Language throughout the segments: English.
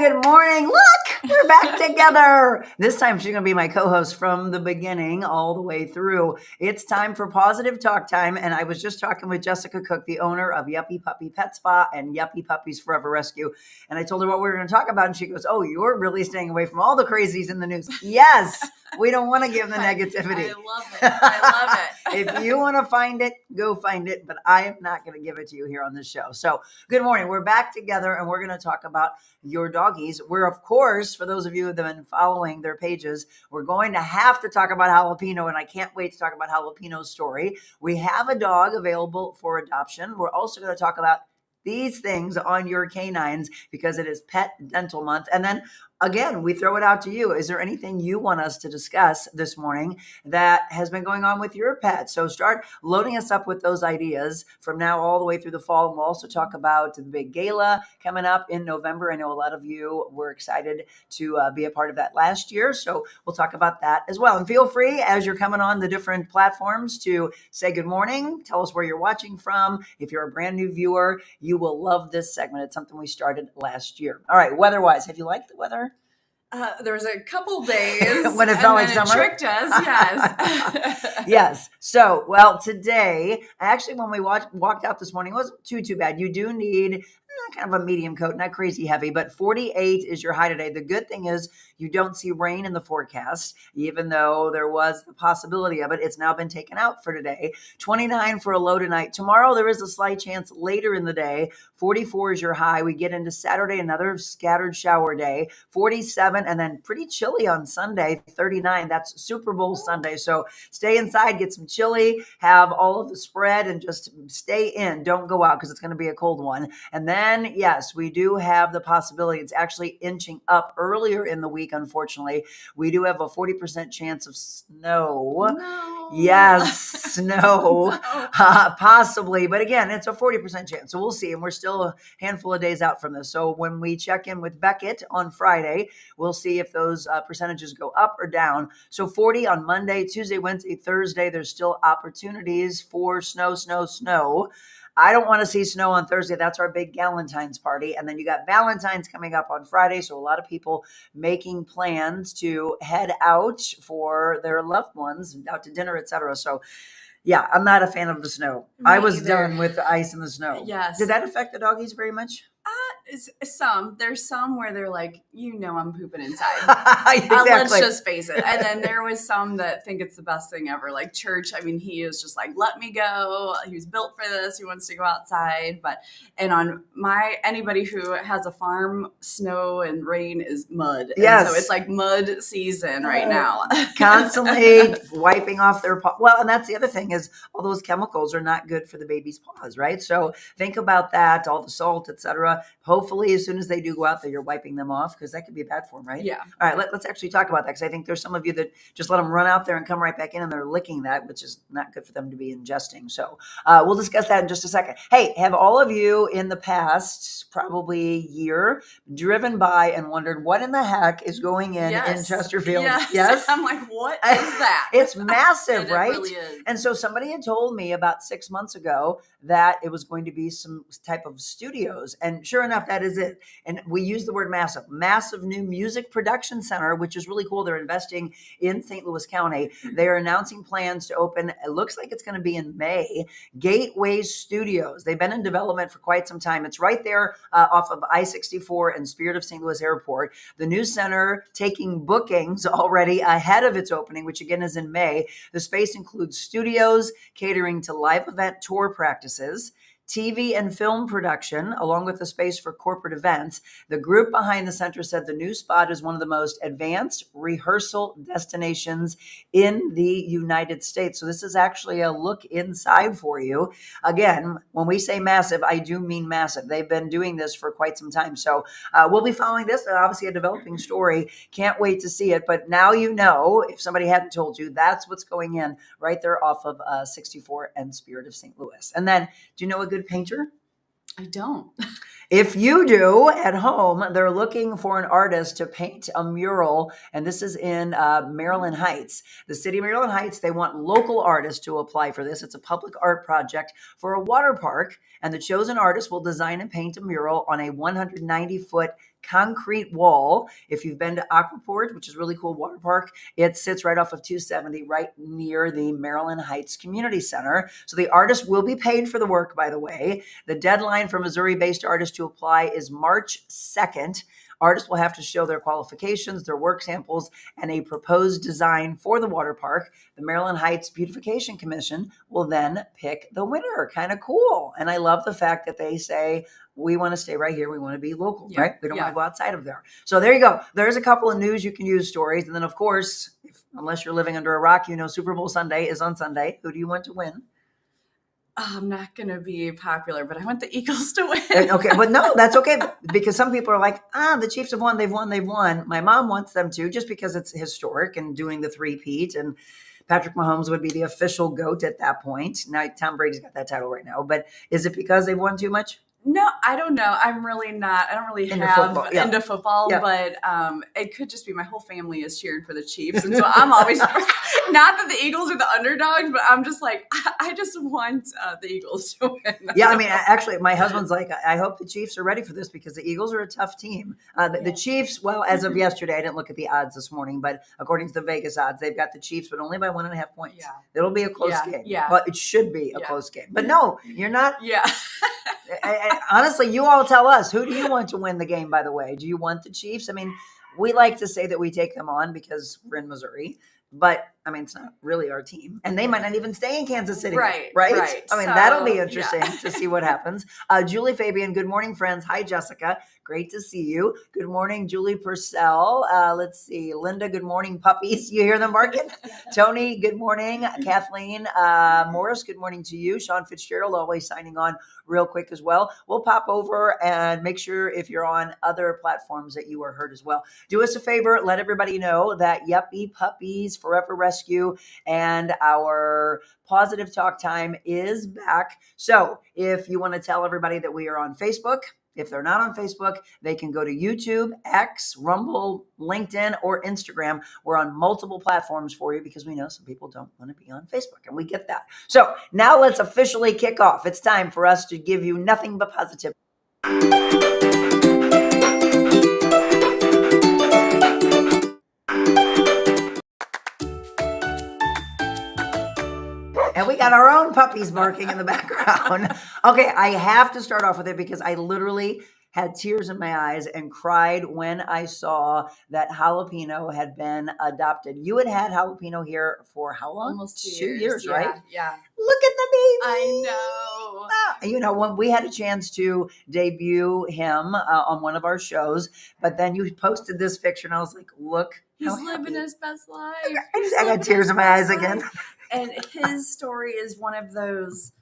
good morning. Look, we're back together. This time she's going to be my co-host from the beginning all the way through. It's time for Positive Talk Time. And I was just talking with Jessica Cook, the owner of Yuppy Puppy Pet Spa and Yuppy Puppies Forever Rescue. And I told her what we were going to talk about. And she goes, oh, you're really staying away from all the crazies in the news. Yes, we don't want to give the negativity. I love it. I love it. If you want to find it, go find it. But I am not going to give it to you here on this show. So good morning. We're back together and we're going to talk about your doggies. We're, of course, for those of you that have been following their pages, we're going to have to talk about Jalapeno, and I can't wait to talk about Jalapeno's story. We have a dog available for adoption. We're also going to talk about these things on your canines because it is Pet Dental Month. And then again, we throw it out to you. Is there anything you want us to discuss this morning that has been going on with your pet? So start loading us up with those ideas from now all the way through the fall. And we'll also talk about the big gala coming up in November. I know a lot of you were excited to be a part of that last year. So we'll talk about that as well. And feel free as you're coming on the different platforms to say good morning. Tell us where you're watching from. If you're a brand new viewer, you will love this segment. It's something we started last year. All right, weather-wise, have you liked the weather? There was a couple days when it felt like summer. It tricked us, yes. Yes. So, well, today, actually, when we walked out this morning, it wasn't too bad. You do need kind of a medium coat, not crazy heavy, but 48 is your high today. The good thing is you don't see rain in the forecast, even though there was the possibility of it. It's now been taken out for today. 29 for a low tonight. Tomorrow, there is a slight chance later in the day. 44 is your high. We get into Saturday, another scattered shower day. 47, and then pretty chilly on Sunday, 39. That's Super Bowl Sunday. So stay inside, get some chili, have all of the spread, and just stay in. Don't go out because it's going to be a cold one. And then, yes, we do have the possibility. It's actually inching up earlier in the week, unfortunately. We do have a 40% chance of snow. No. Yes, snow, no. Possibly. But again, it's a 40% chance. So we'll see. And we're still a handful of days out from this. So when we check in with Beckett on Friday, we'll see if those percentages go up or down. So 40 on Monday, Tuesday, Wednesday, Thursday, there's still opportunities for snow. I don't want to see snow on Thursday. That's our big Galentine's party. And then you got Valentine's coming up on Friday. So a lot of people making plans to head out for their loved ones, out to dinner, etc. So yeah, I'm not a fan of the snow. I was done with the ice and the snow. Yes. Did that affect the doggies very much? There's some where they're like, I'm pooping inside. Exactly. Let's just face it. And then there was some that think it's the best thing ever, like Church. I mean, he is just like, let me go. He was built for this. He wants to go outside. And on anybody who has a farm, snow and rain is mud. Yes. And so it's like mud season right now. Constantly wiping off their paw. Well, and that's the other thing is all those chemicals are not good for the baby's paws, right? So think about that, all the salt, etc. Hopefully, as soon as they do go out there, you're wiping them off because that could be bad for them, right? Yeah. All right, let's actually talk about that because I think there's some of you that just let them run out there and come right back in and they're licking that, which is not good for them to be ingesting. So we'll discuss that in just a second. Hey, have all of you in the past, probably year, driven by and wondered what in the heck is going in Chesterfield? Yes. I'm like, what is that? It's massive, right? It really is. And so somebody had told me about 6 months ago that it was going to be some type of studios. And sure enough, that is it. And we use the word massive new music production center, which is really cool. They're investing in St. Louis County. They are announcing plans to open, it looks like it's going to be in May, Gateway Studios. They've been in development for quite some time. It's right there off of I-64 and Spirit of St. Louis Airport. The new center taking bookings already ahead of its opening, which again is in May. The space includes studios, catering to live event tour practices, TV and film production, along with a space for corporate events. The group behind the center said the new spot is one of the most advanced rehearsal destinations in the United States. So this is actually a look inside for you. Again, when we say massive, I do mean massive. They've been doing this for quite some time. So we'll be following this. Obviously a developing story. Can't wait to see it. But now you know, if somebody hadn't told you, that's what's going in right there off of 64 and Spirit of St. Louis. And then, do you know a good painter? I don't. If you do at home, they're looking for an artist to paint a mural. And this is in Maryland Heights. The city of Maryland Heights, they want local artists to apply for this. It's a public art project for a water park. And the chosen artist will design and paint a mural on a 190-foot concrete wall. If you've been to Aquaport, which is a really cool water park, it sits right off of 270, right near the Maryland Heights Community Center. So the artist will be paid for the work, by the way. The deadline for Missouri-based artists to apply is March 2nd. Artists will have to show their qualifications, their work samples, and a proposed design for the water park. The Maryland Heights Beautification Commission will then pick the winner. Kind of cool. And I love the fact that they say, we want to stay right here. We want to be local, right? We don't want to go outside of there. So there you go. There's a couple of news you can use stories. And then, of course, unless you're living under a rock, Super Bowl Sunday is on Sunday. Who do you want to win? I'm not going to be popular, but I want the Eagles to win. Okay, but no, that's okay, because some people are like, the Chiefs have won, they've won. My mom wants them to, just because it's historic and doing the three-peat, and Patrick Mahomes would be the official GOAT at that point. Now, Tom Brady's got that title right now, but is it because they've won too much? No, I don't know. I'm really not. I don't really into football, but it could just be my whole family is cheered for the Chiefs. And so I'm always, not that the Eagles are the underdogs, but I'm just like, I just want the Eagles to win. Yeah, I mean, actually, my husband's like, I hope the Chiefs are ready for this, because the Eagles are a tough team. The Chiefs, well, as of yesterday, I didn't look at the odds this morning, but according to the Vegas odds, they've got the Chiefs, but only by 1.5 points. Yeah. It'll be a close game. Yeah. But it should be a close game. But no, you're not. Yeah. Honestly, you all tell us, who do you want to win the game, by the way? Do you want the Chiefs? I mean, we like to say that we take them on because we're in Missouri, but I mean, it's not really our team, and they might not even stay in Kansas City. Right. I mean, that'll be interesting to see what happens. Julie Fabian, good morning, friends. Hi, Jessica. Great to see you. Good morning, Julie Purcell. Let's see. Linda, good morning, puppies. You hear them barking? Tony, good morning. Kathleen Morris, good morning to you. Sean Fitzgerald, always signing on real quick as well. We'll pop over and make sure if you're on other platforms that you are heard as well. Do us a favor. Let everybody know that Yuppy Puppies Forever Rescue and our Pawsitive Talk Time is back. So if you want to tell everybody that we are on Facebook, if they're not on Facebook, they can go to YouTube, X, Rumble, LinkedIn, or Instagram. We're on multiple platforms for you, because we know some people don't want to be on Facebook, and we get that. So now let's officially kick off. It's time for us to give you nothing but positivity. And we got our own puppies barking in the background. Okay, I have to start off with it because I literally had tears in my eyes and cried when I saw that Jalapeno had been adopted. You had Jalapeno here for how long? Almost 2 years, right? Yeah. Look at the baby. I know. When we had a chance to debut him on one of our shows, but then you posted this picture, and I was like, look. He's living his best life. I got tears in my eyes again. And his story is one of those,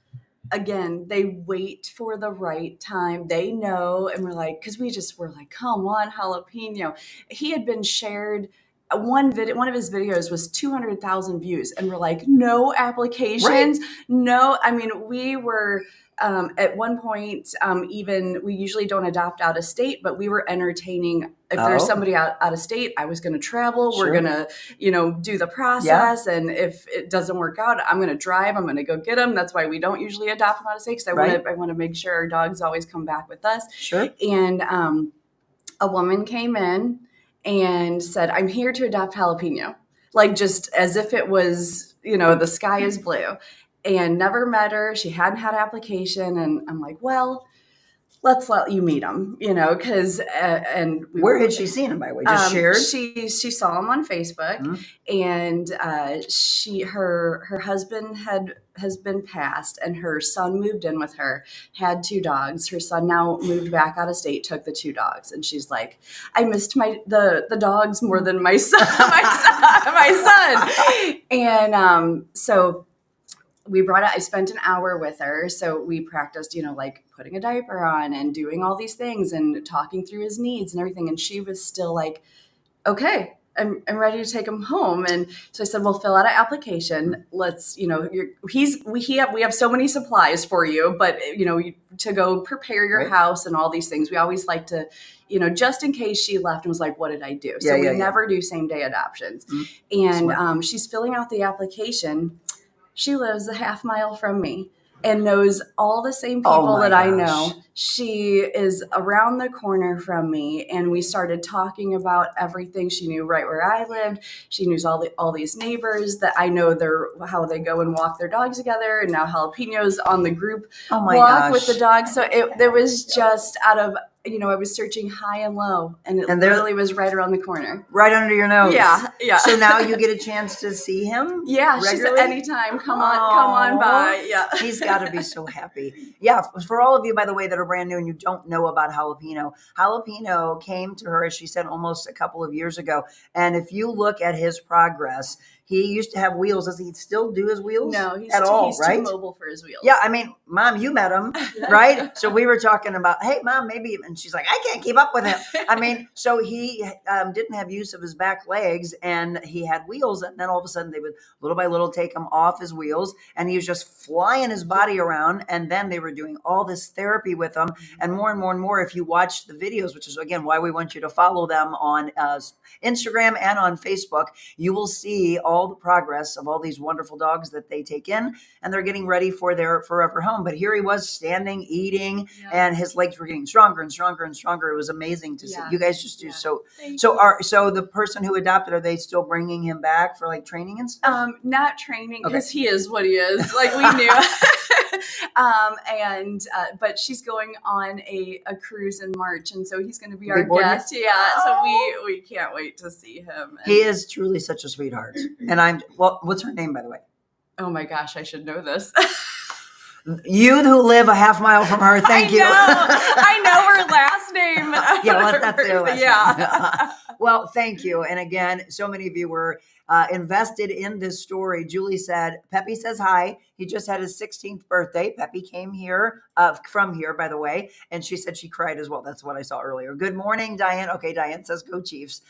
again, they wait for the right time. They know, and we're like, because we're like, come on, Jalapeno. He had been shared. One of his videos was 200,000 views, and we're like, no applications, no. I mean, we were at one point, even we usually don't adopt out of state, but we were entertaining. If there's somebody out of state, I was going to travel. Sure. We're going to, do the process. Yeah. And if it doesn't work out, I'm going to drive. I'm going to go get them. That's why we don't usually adopt them out of state, because I want to make sure our dogs always come back with us. Sure. And a woman came in and said, I'm here to adopt Jalapeno, like just as if it was, the sky is blue, and never met her. She hadn't had an application. And I'm like, well, let's let you meet him, because, where had she seen him, by the way? Just shared? She saw him on Facebook, and her husband has been passed, and her son moved in with her, had 2 dogs. Her son now moved back out of state, took the 2 dogs. And she's like, I missed the dogs more than my son, my son. And, so I spent an hour with her. So we practiced, like putting a diaper on and doing all these things and talking through his needs and everything. And she was still like, okay, I'm ready to take him home. And so I said, well, fill out an application. Let's, we have so many supplies for you, but to go prepare your house and all these things. We always like to, just in case she left and was like, what did I do? So we never do same day adoptions. Mm-hmm. And she's filling out the application. She lives a half mile from me. and knows all the same Oh people my that I gosh. know. She is around the corner from me, and we started talking about everything. She knew right where I lived. She knew all these neighbors that I know how they go and walk their dogs together. And now Jalapeno's on the group Oh my walk with gosh. the dog. So there was just out of, I was searching high and low, and it literally was right around the corner. Right under your nose. Yeah. So now you get a chance to see him? Yeah, regularly? She said anytime. Come on by. Yeah. He's got to be so happy. Yeah, for all of you, by the way, that are brand new and you don't know about Jalapeno came to her, as she said, almost a couple of years ago. And if you look at his progress, he used to have wheels. Does he still do his wheels? No, he's right? too mobile for his wheels. Yeah, I mean, Mom, you met him, right? So we were talking about, hey, Mom, maybe, and she's like, I can't keep up with him. I mean, so he didn't have use of his back legs, and he had wheels, and then all of a sudden they would little by little take him off his wheels, and he was just flying his body around, and then they were doing all this therapy with him, and more and more and more. If you watch the videos, which is, again, why we want you to follow them on Instagram and on Facebook, you will see all the progress of all these wonderful dogs that they take in, and they're getting ready for their forever home. But here he was standing, eating, and his legs were getting stronger and stronger and stronger. It was amazing to see. You guys just do so. So the person who adopted, are they still bringing him back for like training and stuff? Not training, because he is what he is. Like we knew. But she's going on a cruise in March, and so he's going to be our guest. Yeah, so we can't wait to see him. He is truly such a sweetheart. And what's her name, by the way? Oh my gosh, I should know this. You who live a half mile from her, thank you. I know her last name. That's their last name. Well, thank you. And again, so many of you were invested in this story. Julie said, Peppy says hi. He just had his 16th birthday. Peppy came here, from here, by the way. And she said she cried as well. That's what I saw earlier. Good morning, Diane. Okay, Diane says, go Chiefs.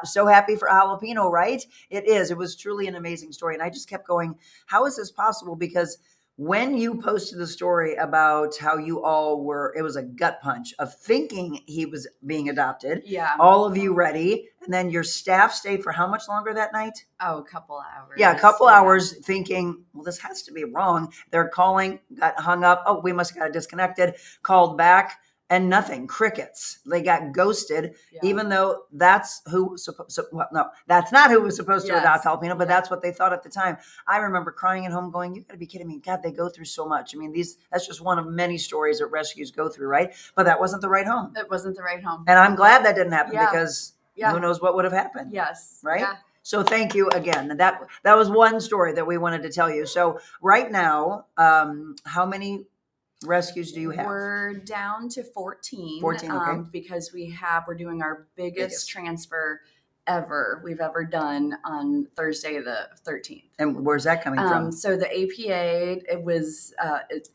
So happy for Jalapeno, right? It is. It was truly an amazing story. And I just kept going, how is this possible? Because when you posted the story about how you all were, it was a gut punch of thinking he was being adopted. Yeah. All of you ready. And then your staff stayed for how much longer that night? Oh, a couple hours. Yeah, a couple hours thinking, well, this has to be wrong. They're calling, got hung up. Oh, we must have got disconnected. Called back. And nothing, crickets. They got ghosted, even though that's who that's not who was supposed to adopt Jalapeno, but that's what they thought at the time. I remember crying at home going, you gotta be kidding me. God, they go through so much. I mean, that's just one of many stories that rescues go through, right? But that wasn't the right home. It wasn't the right home. And I'm glad that didn't happen because who knows what would have happened. Yes. Right? Yeah. So thank you again. That was one story that we wanted to tell you. So right now, how many rescues do you have? We're down to 14. 14, okay. Because we're doing our biggest transfer we've ever done on Thursday the 13th. And where's that coming from? So the APA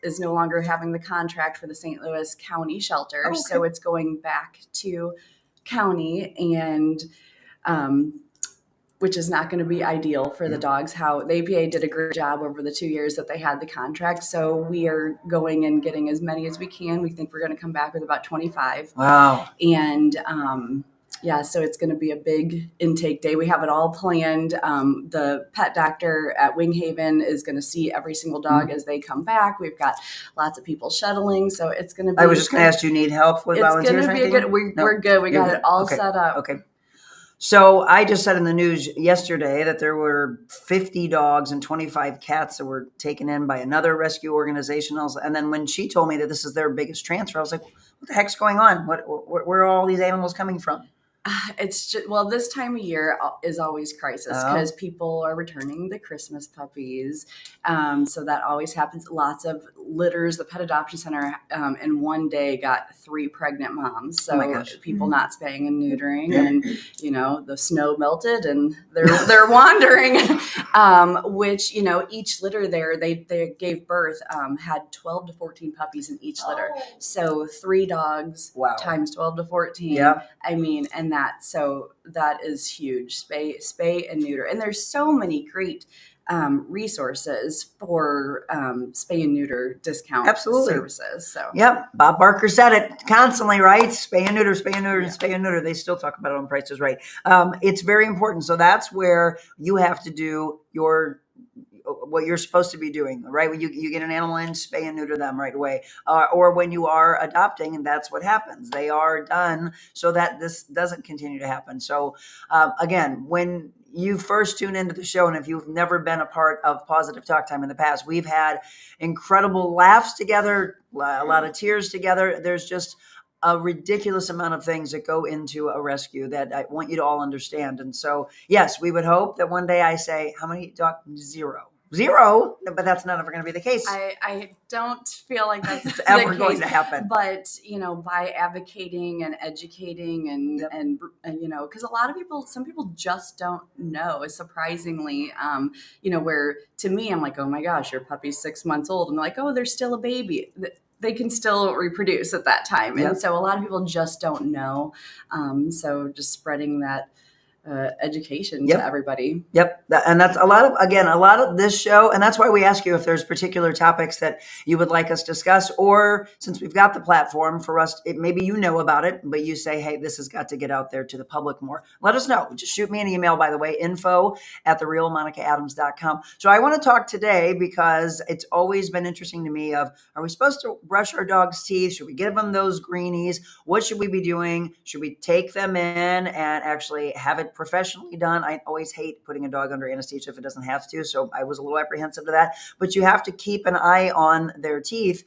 is no longer having the contract for the St. Louis County shelter. Oh, okay. So it's going back to county, and which is not going to be ideal for the dogs. How the APA did a great job over the 2 years that they had the contract. So we are going and getting as many as we can. We think we're going to come back with about 25. Wow. And so it's going to be a big intake day. We have it all planned. The pet doctor at Winghaven is going to see every single dog as they come back. We've got lots of people shuttling. So it's going to be. I was just going to ask, do you need help with volunteers? It's going to be a good. We're good. We got it all set up. Okay. So I just said in the news yesterday that there were 50 dogs and 25 cats that were taken in by another rescue organization. And then when she told me that this is their biggest transfer, I was like, what the heck's going on? Where are all these animals coming from? It's just, this time of year is always crisis because people are returning the Christmas puppies. So that always happens. Lots of litters. The pet adoption center in one day got 3 pregnant moms. So people not spaying and neutering, and the snow melted and they're wandering. Which each litter there they gave birth had 12 to 14 puppies in each litter. So 3 dogs times 12 to 14. Yeah. I mean, and that is huge. Spay and neuter. And there's so many great resources for spay and neuter discount services. So Bob Barker said it constantly, right? Spay and neuter, spay and neuter, and spay and neuter. They still talk about it on Price is Right. It's very important. So that's where you have to do your what you're supposed to be doing, right? When you get an animal in, spay and neuter them right away. Or when you are adopting, and that's what happens. They are done so that this doesn't continue to happen. So again, when you first tune into the show, and if you've never been a part of Pawsitive Talk Time in the past, we've had incredible laughs together, a lot of tears together. There's just a ridiculous amount of things that go into a rescue that I want you to all understand. And so, yes, we would hope that one day I say, how many dogs? Zero, but that's not ever going to be the case. I don't feel like that's it's ever going to happen. But by advocating and educating and because a lot of people, some people just don't know. Surprisingly, where to me I'm like, oh my gosh, your puppy's 6 months old, and they're like, oh, they're still a baby. They can still reproduce at that time, and so a lot of people just don't know. So just spreading that education to everybody. And that's a lot of this show. And that's why we ask you if there's particular topics that you would like us to discuss, or since we've got the platform for us, maybe you know about it, but you say, hey, this has got to get out there to the public more. Let us know. Just shoot me an email, by the way, info@TheRealMonicaAdams.com. So I want to talk today because it's always been interesting to me are we supposed to brush our dog's teeth? Should we give them those greenies? What should we be doing? Should we take them in and actually have it professionally done? I always hate putting a dog under anesthesia if it doesn't have to. So I was a little apprehensive to that, but you have to keep an eye on their teeth.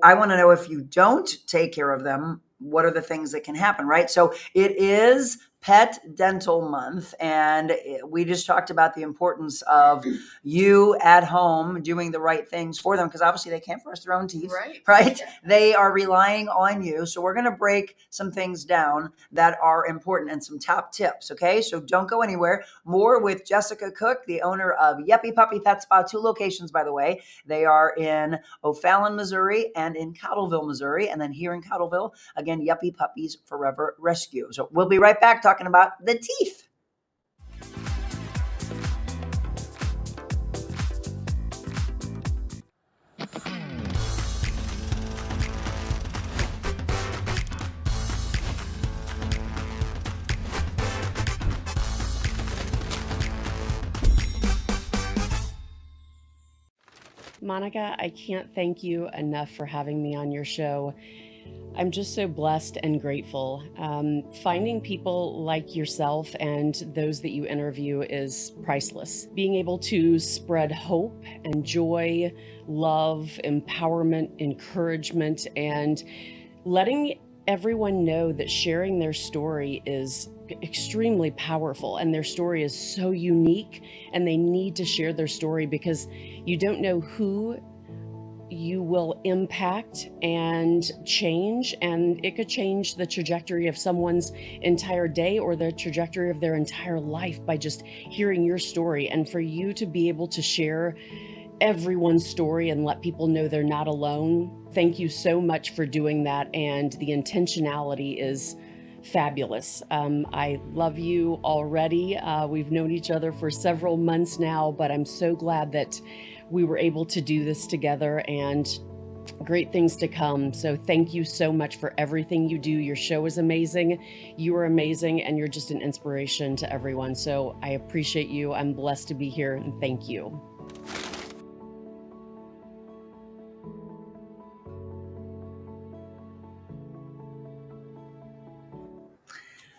I want to know, if you don't take care of them, what are the things that can happen, right? So it is Pet Dental Month, and we just talked about the importance of you at home doing the right things for them, because obviously they can't brush their own teeth, right? Yeah. They are relying on you. So we're going to break some things down that are important and some top tips, okay? So don't go anywhere. More with Jessica Cook, the owner of Yuppy Puppy Pet Spa, 2 locations, by the way. They are in O'Fallon, Missouri, and in Cottleville, Missouri. And then here in Cottleville, again, Yuppy Puppies Forever Rescue. So we'll be right back talking about the teeth. Monica, I can't thank you enough for having me on your show. I'm just so blessed and grateful. Finding people like yourself and those that you interview is priceless. Being able to spread hope and joy, love, empowerment, encouragement, and letting everyone know that sharing their story is extremely powerful, and their story is so unique, and they need to share their story because you don't know who you will impact and change, and it could change the trajectory of someone's entire day or the trajectory of their entire life by just hearing your story. And for you to be able to share everyone's story and let people know they're not alone, thank you so much for doing that. And the intentionality is fabulous. I love you already. We've known each other for several months now, but I'm so glad that we were able to do this together, and great things to come. So thank you so much for everything you do. Your show is amazing. You are amazing, and you're just an inspiration to everyone. So I appreciate you. I'm blessed to be here, and thank you.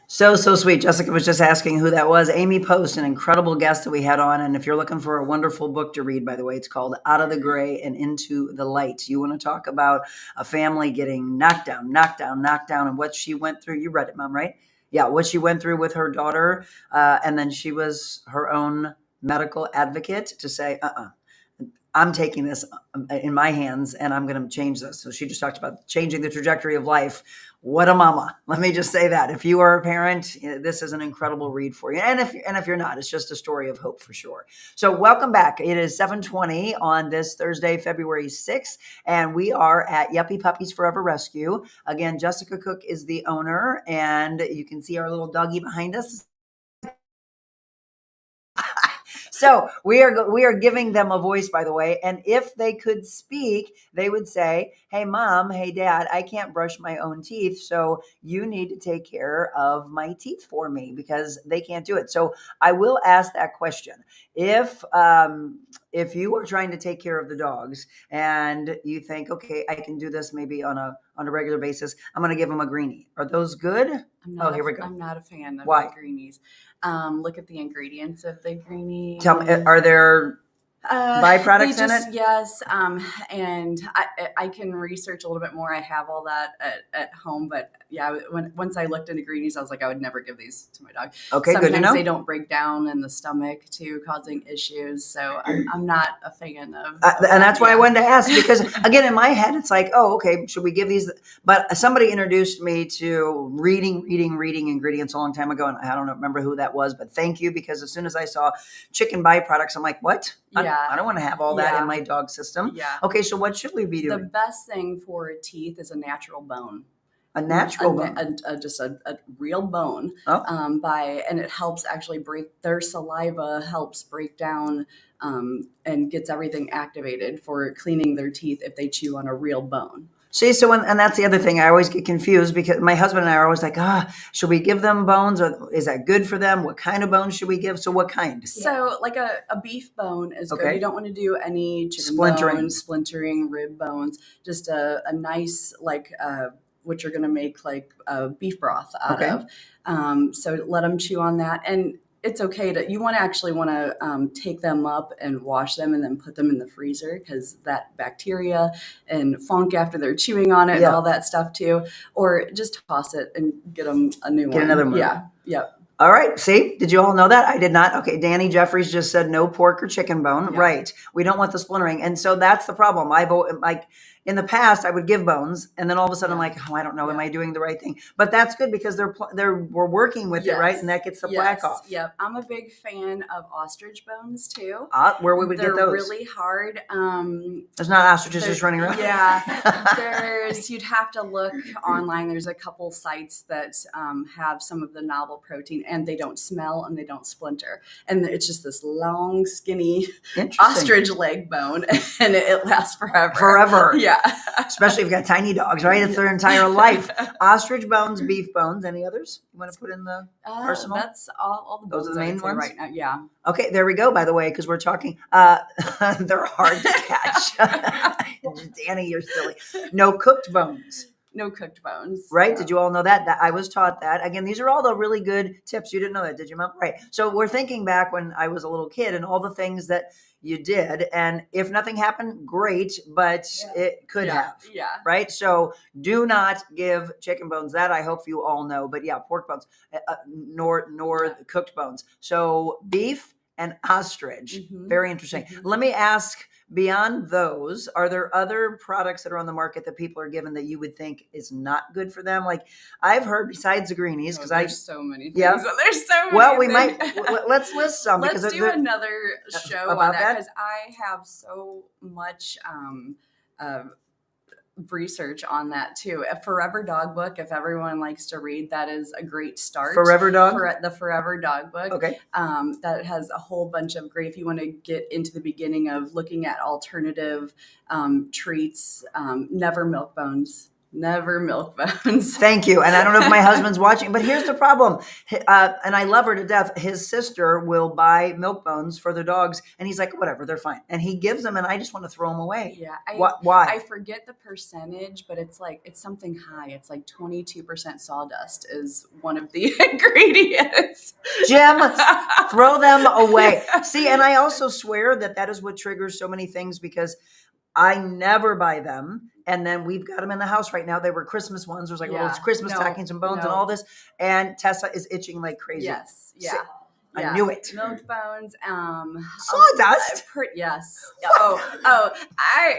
So sweet. Jessica was just asking who that was. Amy Post, an incredible guest that we had on. And if you're looking for a wonderful book to read, by the way, it's called Out of the Gray and Into the Light. You want to talk about a family getting knocked down, and what she went through. You read it, Mom, right? Yeah, what she went through with her daughter. And then she was her own medical advocate to say, I'm taking this in my hands and I'm going to change this. So she just talked about changing the trajectory of life. What a mama. Let me just say that. If you are a parent, this is an incredible read for you. And if you're not, it's just a story of hope for sure. So welcome back. It is 7:20 on this Thursday, February 6th, and we are at Yuppy Puppies Forever Rescue. Again, Jessica Cook is the owner, and you can see our little doggy behind us. So we are giving them a voice, by the way. And if they could speak, they would say, hey, Mom, hey, Dad, I can't brush my own teeth. So you need to take care of my teeth for me because they can't do it. So I will ask that question. If if you are trying to take care of the dogs and you think, okay, I can do this maybe on a regular basis, I'm going to give them a greenie. Are those good? Here we go. I'm not a fan of Why? the greenies. Look at the ingredients of the greenie. Tell me, are there byproducts in it? Yes. And I can research a little bit more. I have all that at home, but yeah, once I looked into greenies, I was like, I would never give these to my dog. Okay, sometimes good to know. They don't break down in the stomach too, causing issues. So I'm not a fan of and that's why I wanted to ask, because again, in my head, it's like, oh, okay, should we give these? But somebody introduced me to reading ingredients a long time ago. And I don't remember who that was, but thank you. Because as soon as I saw chicken byproducts, I'm like, what? Yeah. I don't want to have all that in my dog system. Yeah. Okay, so what should we be doing? The best thing for teeth is a natural bone. A natural bone? Just a real bone. Oh. And it helps actually break their saliva, helps break down and gets everything activated for cleaning their teeth if they chew on a real bone. See, so and that's the other thing. I always get confused because my husband and I are always like, should we give them bones, or is that good for them? What kind of bones should we give? So what kind? So like a beef bone is good. You don't want to do any chicken bones, splintering, rib bones. Just a nice, like what you're going to make like beef broth out of. So let them chew on that. And it's okay you want to take them up and wash them and then put them in the freezer, because that bacteria and funk after they're chewing on it and all that stuff too. Or just toss it and get them a new one. Get another one. Yeah. Yep. All right. See, did you all know that? I did not. Okay. Danny Jeffries just said no pork or chicken bone. Yeah. Right. We don't want the splintering. And so that's the problem. In the past, I would give bones, and then all of a sudden I'm like, I don't know, am I doing the right thing? But that's good because we're working with it, right? And that gets the plaque off. Yep. I'm a big fan of ostrich bones too. Where we would get those? They're really hard. There's not ostriches just running around. Yeah. You'd have to look online. There's a couple sites that have some of the novel protein, and they don't smell and they don't splinter. And it's just this long, skinny ostrich leg bone, and it lasts forever. Forever. Yeah. Especially if you've got tiny dogs, right? It's their entire life. Ostrich bones, beef bones. Any others you want to put in the arsenal? That's all the bones. Those are the main ones right now. Yeah. Okay, there we go. By the way, because we're talking, they're hard to catch. Danny, you're silly. No cooked bones. No cooked bones. Right? No. Did you all know that? I was taught that. Again, these are all the really good tips. You didn't know that, did you, Mom? Right. So we're thinking back when I was a little kid and all the things that you did. And if nothing happened, great, but it could have. Yeah. Right? So do not give chicken bones. That I hope you all know. But yeah, pork bones, nor cooked bones. So beef and ostrich. Mm-hmm. Very interesting. Mm-hmm. Let me ask, beyond those, are there other products that are on the market that people are given that you would think is not good for them? Like I've heard, besides the greenies, because there's so many things. Yeah, there's so many. Well, we might let's list some. Let's do another show about that, because I have so much research on that too. A Forever Dog book, if everyone likes to read, that is a great start. Forever Dog? The Forever Dog book. Okay. That has a whole bunch of great, if you want to get into the beginning of looking at alternative treats, never milk bones. Never milk bones. Thank you. And I don't know if my husband's watching, but here's the problem. And I love her to death. His sister will buy milk bones for the dogs. And he's like, whatever, they're fine. And he gives them, and I just want to throw them away. Yeah. Why? I forget the percentage, but it's something high. It's like 22% sawdust is one of the ingredients. Jim, throw them away. See, and I also swear that is what triggers so many things, because I never buy them. And then we've got them in the house right now. They were Christmas ones. There's like little Christmas stockings and bones and all this. And Tessa is itching like crazy. Yes. Yeah. So, I knew it. Milk bones. Sawdust. Yes.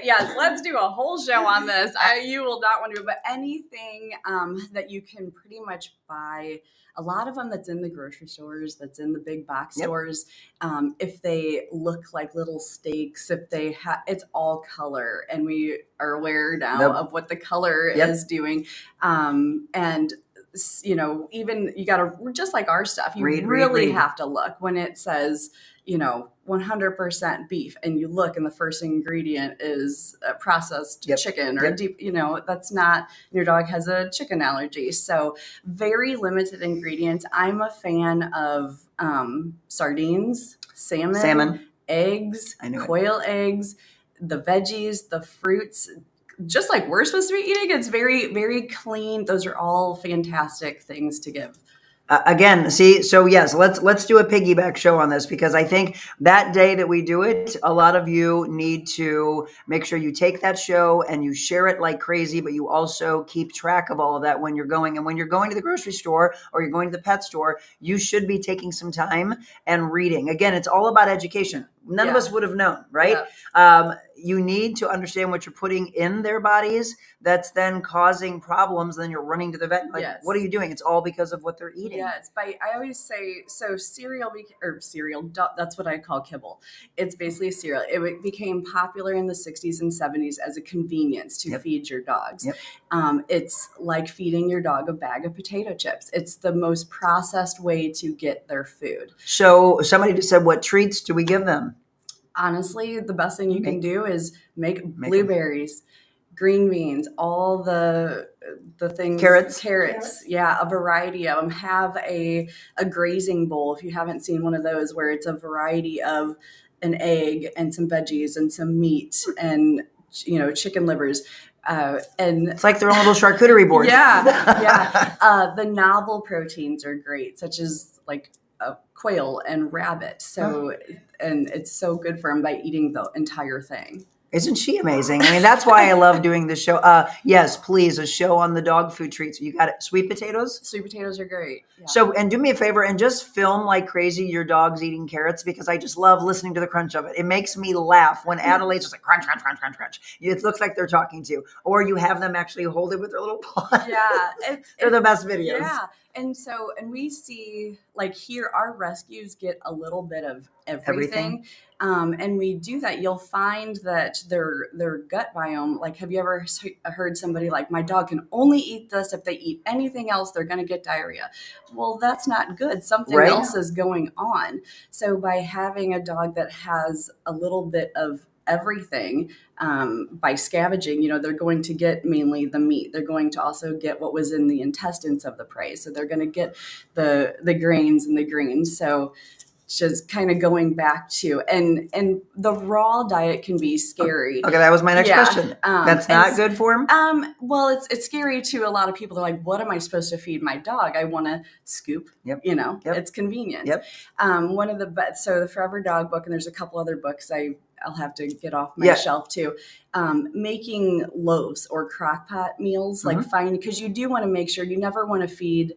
Yes. Let's do a whole show on this. You will not want to, but anything that you can pretty much buy. A lot of them that's in the grocery stores, that's in the big box stores. If they look like little steaks, if they it's all color, and we are aware now of what the color is doing. And even you got to, just like our stuff, you really have to look when it says, 100% beef, and you look and the first ingredient is processed chicken or deep, that's not, your dog has a chicken allergy. So very limited ingredients. I'm a fan of sardines, salmon. eggs, I knew it. quail eggs, the veggies, the fruits, just like we're supposed to be eating. It's very, very clean. Those are all fantastic things to give. Again, see, so yes, let's do a piggyback show on this, because I think that day that we do it, a lot of you need to make sure you take that show and you share it like crazy, but you also keep track of all of that when you're going. And when you're going to the grocery store or you're going to the pet store, you should be taking some time and reading. Again, it's all about education. None of us would have known, right? You need to understand what you're putting in their bodies that's then causing problems. Then you're running to the vet. Like, what are you doing? It's all because of what they're eating. Yes. I always say, so cereal, that's what I call kibble. It's basically cereal. It became popular in the 60s and 70s as a convenience to feed your dogs. It's like feeding your dog a bag of potato chips. It's the most processed way to get their food. So somebody just said, what treats do we give them? Honestly, the best thing you can do is make blueberries, green beans, all the things. Carrots. Yeah, a variety of them. Have a grazing bowl if you haven't seen one of those, where it's a variety of an egg and some veggies and some meat and chicken livers. And it's like their own little charcuterie board. The novel proteins are great, such as like quail and rabbit. And it's so good for them by eating the entire thing. Isn't she amazing? I mean, that's why I love doing this show. Yes, please, a show on the dog food treats. You got it. Sweet potatoes? Sweet potatoes are great. Yeah. So, and do me a favor and just film like crazy your dog's eating carrots, because I just love listening to the crunch of it. It makes me laugh when Adelaide's just like crunch, crunch, crunch, crunch, crunch. It looks like they're talking to you. Or you have them actually hold it with their little paws. Yeah. They're the best videos. Yeah. And we see, like, here, our rescues get a little bit of everything. And we do that. You'll find that their gut biome, like, have you ever heard somebody like, my dog can only eat this. If they eat anything else, they're going to get diarrhea. Well, that's not good. Something else is going on. So by having a dog that has a little bit of everything, by scavenging, they're going to get mainly the meat. They're going to also get what was in the intestines of the prey. So they're going to get the grains and the greens. So just kind of going back to, and the raw diet can be scary. Okay, that was my next question. That's not good for him? Well, it's scary to a lot of people. They're like, what am I supposed to feed my dog? I want to scoop. It's convenience. One of the Forever Dog book, and there's a couple other books I'll have to get off my shelf too. Making loaves or crock pot meals, because you do want to make sure, you never want to feed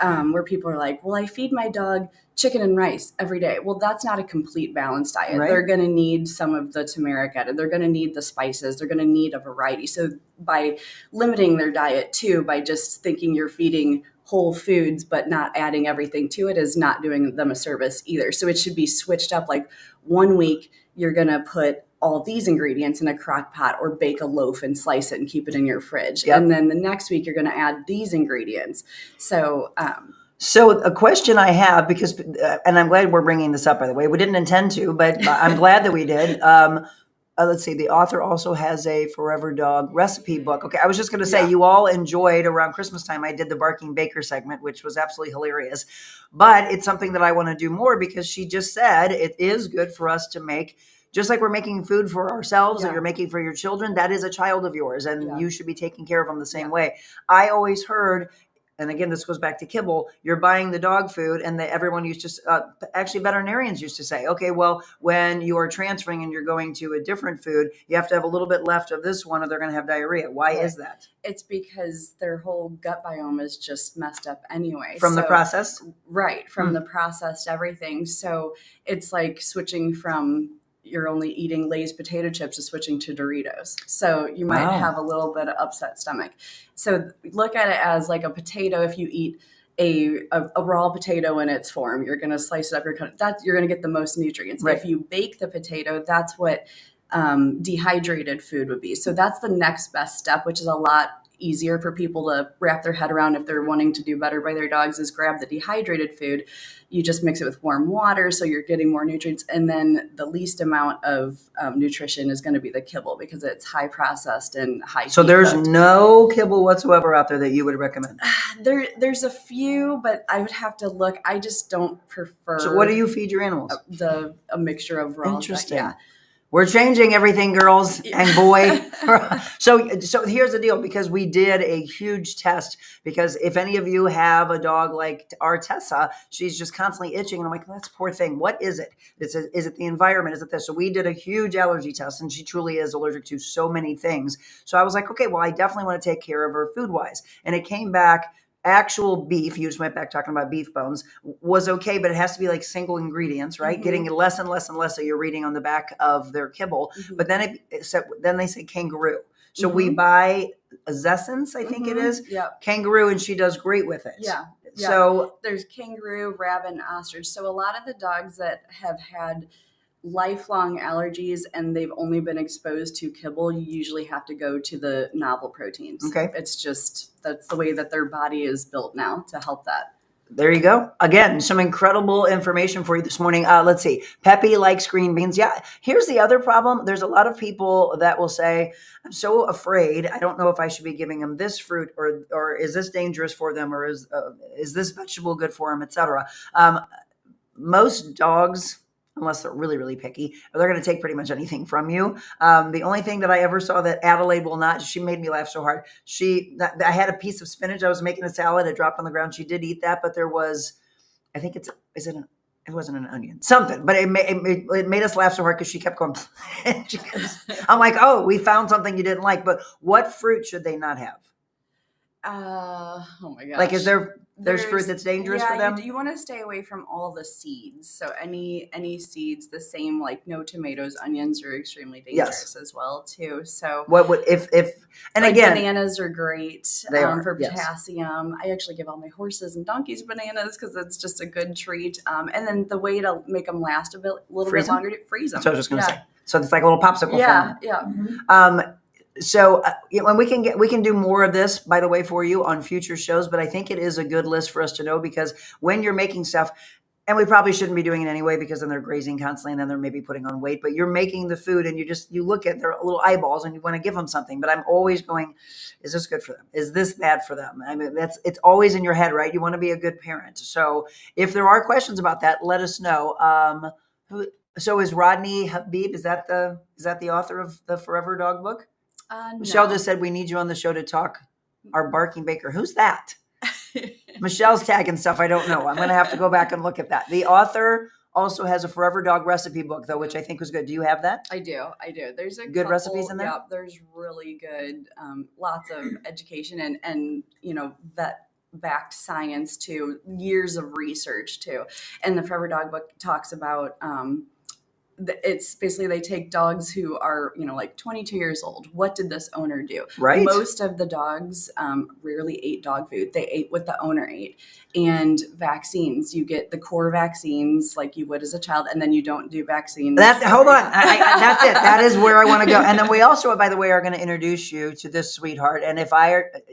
where people are like, well, I feed my dog chicken and rice every day. Well, that's not a complete balanced diet. Right. They're going to need some of the turmeric added. They're going to need the spices. They're going to need a variety. So by limiting their diet too, by just thinking you're feeding whole foods but not adding everything to it, is not doing them a service either. So it should be switched up. Like 1 week, you're going to put all these ingredients in a crock pot or bake a loaf and slice it and keep it in your fridge. And then the next week, you're going to add these ingredients. So a question I have, because, and I'm glad we're bringing this up, by the way, we didn't intend to, but I'm glad that we did. Let's see, the author also has a Forever Dog recipe book. Okay, I was just going to say, you all enjoyed around Christmas time, I did the Barking Baker segment, which was absolutely hilarious. But it's something that I want to do more, because she just said it is good for us to make, just like we're making food for ourselves and you're making for your children, that is a child of yours, and you should be taking care of them the same way. I always heard, and again, this goes back to kibble, you're buying the dog food, and everyone used to, actually veterinarians used to say, okay, well, when you are transferring and you're going to a different food, you have to have a little bit left of this one or they're going to have diarrhea. Why is that? It's because their whole gut biome is just messed up anyway. From the processed? Right, from the processed everything. So it's like switching from, you're only eating Lay's potato chips to switching to Doritos. So you might have a little bit of upset stomach. So look at it as like a potato. If you eat a raw potato in its form, you're going to slice it up. You're going to get the most nutrients. Right. If you bake the potato, that's what dehydrated food would be. So that's the next best step, which is a lot easier for people to wrap their head around if they're wanting to do better by their dogs is grab the dehydrated food. You just mix it with warm water so you're getting more nutrients. And then the least amount of nutrition is going to be the kibble because it's high processed and high. So there's no kibble whatsoever out there that you would recommend? There's a few, but I would have to look. I just don't prefer. So what do you feed your animals? A mixture of raw. Interesting. Yeah. We're changing everything, girls and boy. So here's the deal, because we did a huge test, because if any of you have a dog like our Tessa, she's just constantly itching. And I'm like, that's poor thing. What is it? Is it the environment? Is it this? So we did a huge allergy test, and she truly is allergic to so many things. So I was like, okay, well, I definitely want to take care of her food wise. And it came back, actual beef, you just went back talking about beef bones, was okay, but it has to be like single ingredients, right? Mm-hmm. Getting less and less and less that you're reading on the back of their kibble. Mm-hmm. But then they say kangaroo. So we buy a Zessence, I think it is. Yep. Kangaroo, and she does great with it. Yeah. So there's kangaroo, rabbit, and ostrich. So a lot of the dogs that have had lifelong allergies and they've only been exposed to kibble, you usually have to go to the novel proteins. Okay. It's just, that's the way that their body is built now to help that. there you go. Again, some incredible information for you this morning. Let's see. Peppy likes green beans. Yeah. Here's the other problem. There's a lot of people that will say, I'm so afraid. I don't know if I should be giving them this fruit, or is this dangerous for them, or is this vegetable good for them, etc. Most dogs, unless they're really, really picky, they're going to take pretty much anything from you. The only thing that I ever saw that Adelaide will not, she made me laugh so hard. I had a piece of spinach. I was making a salad. It dropped on the ground. She did eat that, but there was, I think it wasn't an onion, something, but it made us laugh so hard because she kept going. I'm like, oh, we found something you didn't like, but what fruit should they not have? Oh my gosh. Like, there's fruit that's dangerous for them? You want to stay away from all the seeds. So any seeds, the same, like no tomatoes, onions are extremely dangerous as well too. So what would, if, and like again, bananas are great for yes. potassium. I actually give all my horses and donkeys bananas because it's just a good treat. And then the way to make them last a little bit longer, freeze them. That's what I was just going to say. So it's like a little popsicle. Yeah. Yeah. So and we can do more of this, by the way, for you on future shows, but I think it is a good list for us to know, because when you're making stuff, and we probably shouldn't be doing it anyway, because then they're grazing constantly and then they're maybe putting on weight, but you're making the food and you look at their little eyeballs and you want to give them something. But I'm always going, is this good for them? Is this bad for them? I mean, it's always in your head, right? You want to be a good parent. So if there are questions about that, let us know. So is Rodney Habib, is that the author of the Forever Dog book? No. Michelle just said we need you on the show to talk our barking baker. Who's that? Michelle's tagging stuff I don't know. I'm going to have to go back and look at that. The author also has a Forever Dog recipe book, though, which I think was good. Do you have that? I do. There's a good recipes in there. Yeah, there's really good, lots of education and vet backed science too, years of research too. And the Forever Dog book talks about it's basically they take dogs who are, like 22 years old. What did this owner do? Right. Most of the dogs rarely ate dog food. They ate what the owner ate. And vaccines, you get the core vaccines like you would as a child, and then you don't do vaccines. Hold on. That's it. That is where I want to go. And then we also, by the way, are going to introduce you to this sweetheart. And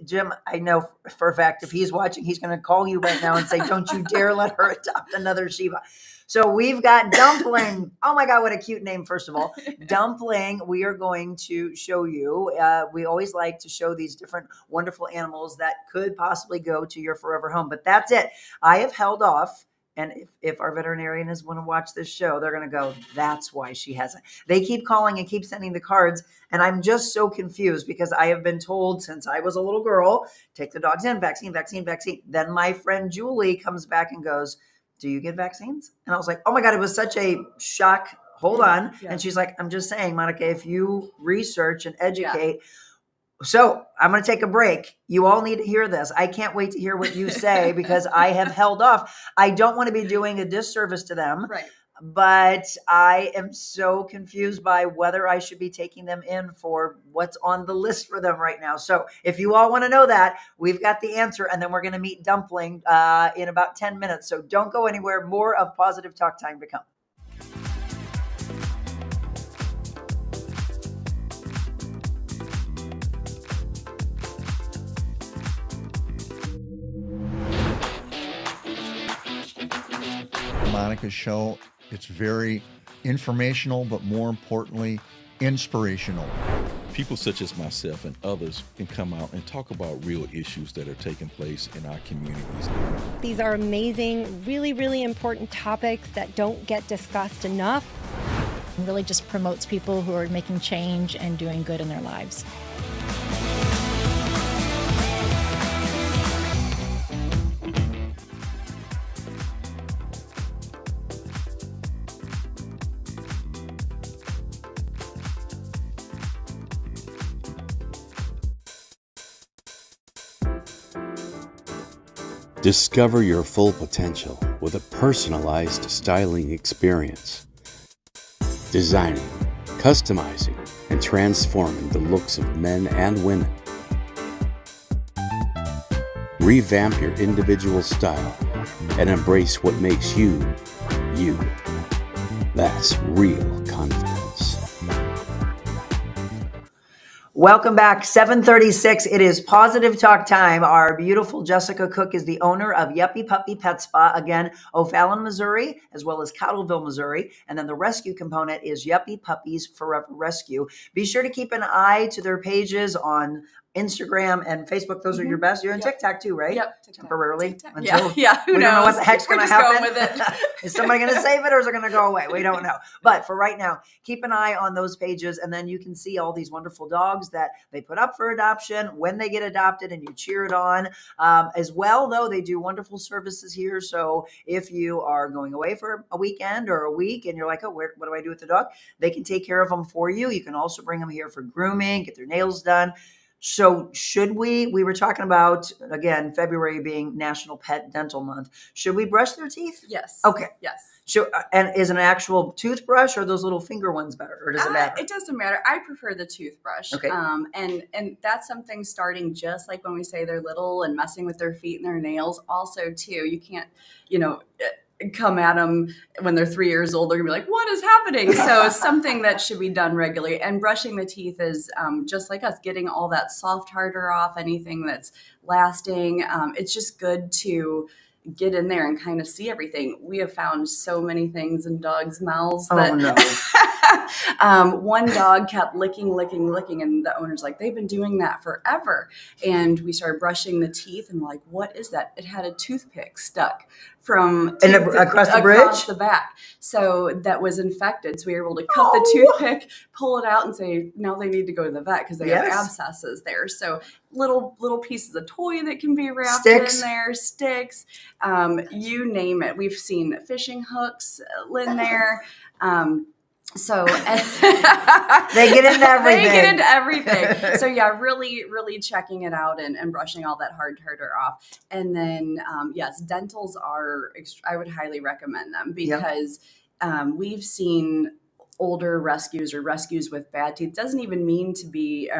Jim, I know for a fact, if he's watching, he's going to call you right now and say, don't you dare let her adopt another Shiba. So we've got Dumpling. Oh my God, what a cute name, first of all. Dumpling, we are going to show you. We always like to show these different wonderful animals that could possibly go to your forever home. But that's it. I have held off. And if our veterinarians want to watch this show, they're going to go, that's why she hasn't. They keep calling and keep sending the cards. And I'm just so confused because I have been told since I was a little girl, take the dogs in, vaccine, vaccine, vaccine. Then my friend Julie comes back and goes, do you get vaccines? And I was like, oh my God, it was such a shock. Hold on. Yeah. And she's like, I'm just saying, Monica, if you research and educate. Yeah. So I'm going to take a break. You all need to hear this. I can't wait to hear what you say because I have held off. I don't want to be doing a disservice to them. Right. But I am so confused by whether I should be taking them in for what's on the list for them right now. So if you all want to know that, we've got the answer. And then we're going to meet Dumpling in about 10 minutes. So don't go anywhere. More of Positive Talk time to come. Monica show. It's very informational, but more importantly, inspirational. People such as myself and others can come out and talk about real issues that are taking place in our communities. These are amazing, really, really important topics that don't get discussed enough. It really just promotes people who are making change and doing good in their lives. Discover your full potential with a personalized styling experience. Designing, customizing, and transforming the looks of men and women. Revamp your individual style and embrace what makes you, you. That's real confidence. Welcome back. 7:36. It is Positive Talk time. Our beautiful Jessica Cook is the owner of Yuppy Puppy Pet Spa. Again, O'Fallon, Missouri, as well as Cottleville, Missouri. And then the rescue component is Yuppy Puppies Forever Rescue. Be sure to keep an eye to their pages on Instagram and Facebook. Those are your best. You're on TikTok too, right? Yep. Temporarily. TikTok. Yeah. Who we knows? don't know what the heck's going to happen. Going with it. Is somebody going to save it or is it going to go away? We don't know. But for right now, keep an eye on those pages, and then you can see all these wonderful dogs that they put up for adoption when they get adopted, and you cheer it on. As well, though, they do wonderful services here. So if you are going away for a weekend or a week and you're like, oh, what do I do with the dog? They can take care of them for you. You can also bring them here for grooming, get their nails done. So should we were talking about, again, February being National Pet Dental Month. Should we brush their teeth? Yes. Okay. Yes. And is an actual toothbrush or those little finger ones better, or does it matter? It doesn't matter. I prefer the toothbrush. Okay. And that's something starting just like when we say they're little and messing with their feet and their nails. Also, too, you can't, come at them when they're 3 years old. They're gonna be like, what is happening? So something that should be done regularly. And brushing the teeth is just like us, getting all that soft tartar off, anything that's lasting. It's just good to get in there and kind of see everything. We have found so many things in dogs' mouths that one dog kept licking, and the owner's like, they've been doing that forever. And we started brushing the teeth, and we're like, what is that? It had a toothpick stuck from across the bridge? Across the back. So that was infected. So we were able to cut the toothpick, pull it out, and say, now they need to go to the vet because they have abscesses there. So little pieces of toy that can be wrapped in there, sticks, you name it. We've seen fishing hooks in there. So they get into everything. So yeah, really, really checking it out and brushing all that hard tartar off. And then, yes, dentals are, I would highly recommend them because we've seen older rescues or rescues with bad teeth. Doesn't even mean to be,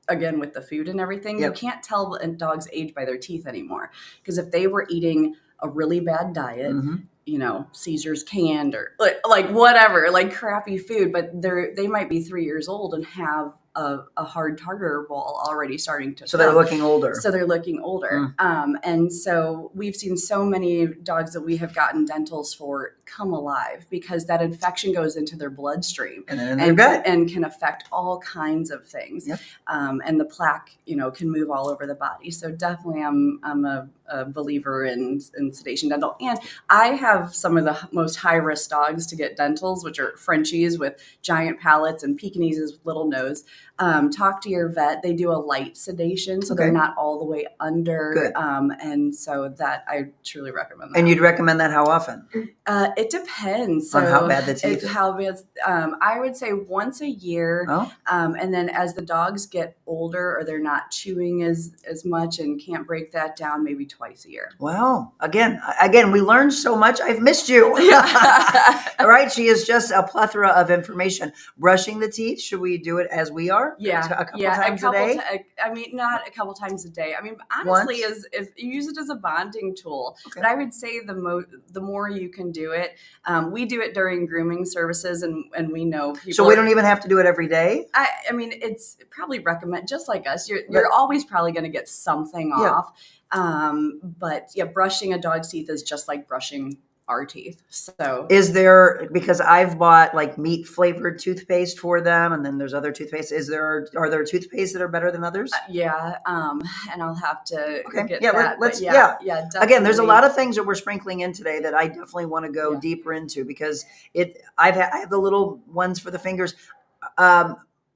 again, with the food and everything. You can't tell a dog's age by their teeth anymore. Because if they were eating a really bad diet, Caesar's canned or like whatever, like crappy food, but they might be 3 years old and have a hard tartar ball already starting to they're looking older. And so we've seen so many dogs that we have gotten dentals for come alive because that infection goes into their bloodstream and can affect all kinds of things. And the plaque, can move all over the body. So definitely I'm a believer in sedation dental. And I have some of the most high-risk dogs to get dentals, which are Frenchies with giant palates and Pekingeses with little nose. Talk to your vet. They do a light sedation, so they're not all the way under. And so that I truly recommend that. And you'd recommend that how often? It depends. On how bad the teeth is? How bad, I would say once a year. And then as the dogs get older or they're not chewing as much and can't break that down, maybe twice a year. Wow. Again, we learned so much. I've missed you. All right. She is just a plethora of information. Brushing the teeth. Should we do it as we are? Yeah. A couple times a day? Not a couple times a day. Honestly, if you use it as a bonding tool, but I would say the more you can do it. We do it during grooming services and we know people. So we don't even have to do it every day? It's probably recommend, just like us, you're always probably going to get something off. But brushing a dog's teeth is just like brushing our teeth. So is there, because I've bought like meat flavored toothpaste for them, and then there's other toothpaste. Are there toothpastes that are better than others? yeah, and I'll have to Okay. get Yeah, that. let's, but yeah. definitely. Again, there's a lot of things that we're sprinkling in today that I definitely want to go Yeah. deeper into, because I have the little ones for the fingers.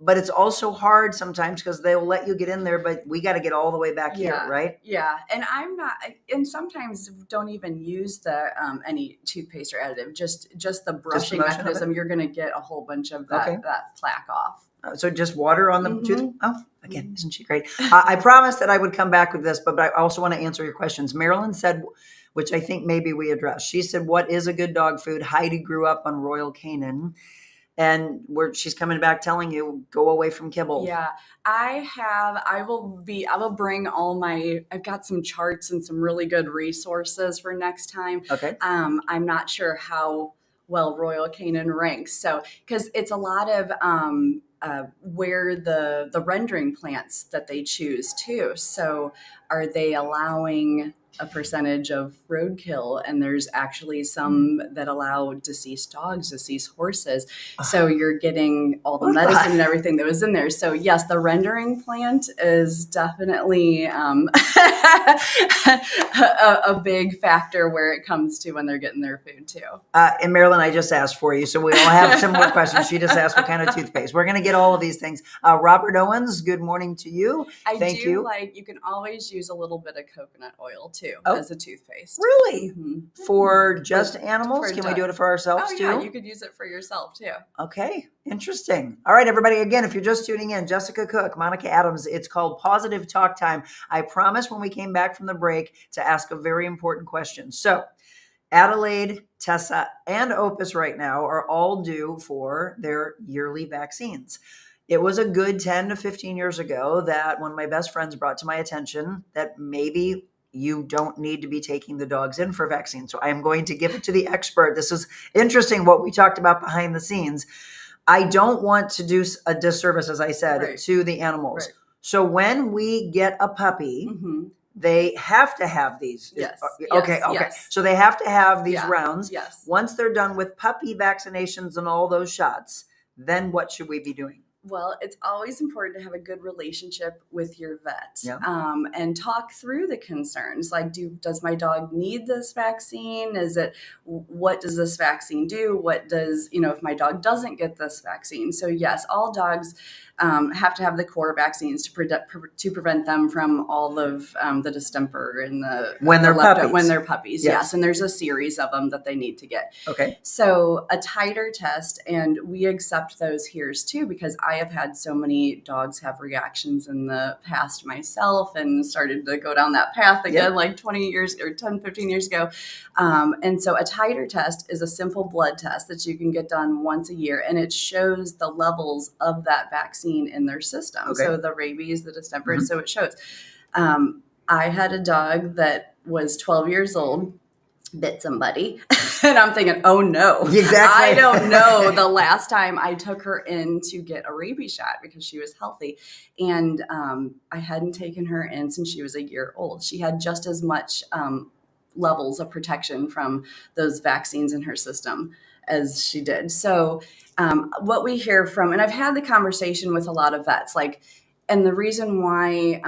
But it's also hard sometimes because they'll let you get in there, but we got to get all the way back here, right? Yeah, and I'm not, and sometimes don't even use the any toothpaste or additive. Just the brushing motion of it? mechanism. You're going to get a whole bunch of that plaque off. So just water on the Mhm. tooth. Oh, again, isn't she great? I promised that I would come back with this, but I also want to answer your questions. Marilyn said, which I think maybe we addressed. She said, "What is a good dog food?" Heidi grew up on Royal Canin. And she's coming back telling you, go away from kibble. Yeah, I will bring I've got some charts and some really good resources for next time. Okay. I'm not sure how well Royal Canin ranks. So, because it's a lot of where the rendering plants that they choose too. So, are they allowing a percentage of roadkill? And there's actually some that allow deceased dogs, deceased horses. So you're getting all the medicine and everything that was in there. So yes, the rendering plant is definitely a big factor where it comes to when they're getting their food too. And Marilyn, I just asked for you, so we all have similar questions. She just asked what kind of toothpaste. We're going to get all of these things. Robert Owens, good morning to you. Thank you. You can always use a little bit of coconut oil too as a toothpaste. Really? Mm-hmm. For just animals? Can we do it for ourselves too? Yeah, you could use it for yourself too. Okay, interesting. All right, everybody. Again, if you're just tuning in, Jessica Cook, Monica Adams. It's called Pawsitive Talk Time. I promised when we came back from the break to ask a very important question. So, Adelaide, Tessa, and Opus right now are all due for their yearly vaccines. It was a good 10 to 15 years ago that one of my best friends brought to my attention that maybe you don't need to be taking the dogs in for vaccine. So I am going to give it to the expert. This is interesting what we talked about behind the scenes. I don't want to do a disservice, as I said, to the animals. Right. So when we get a puppy, they have to have these. Yes. Okay. Yes. So they have to have these rounds. Yes. Once they're done with puppy vaccinations and all those shots, then what should we be doing? Well, it's always important to have a good relationship with your vet, yeah. And talk through the concerns. Like, does my dog need this vaccine? What does this vaccine do? What does, if my dog doesn't get this vaccine? So yes, all dogs have to have the core vaccines to prevent them from all of the distemper and when they're puppies. Yes. And there's a series of them that they need to get. Okay. So a titer test, and we accept those here too, because I have had so many dogs have reactions in the past myself and started to go down that path again, like 20 years or 10, 15 years ago. And so a titer test is a simple blood test that you can get done once a year, and it shows the levels of that vaccine in their system. Okay. So the rabies, the distemper, so it shows. I had a dog that was 12 years old, bit somebody, and I'm thinking, oh no. Exactly. I don't know the last time I took her in to get a rabies shot because she was healthy. And I hadn't taken her in since she was a year old. She had just as much levels of protection from those vaccines in her system as she did. So what we hear from, and I've had the conversation with a lot of vets, and the reason why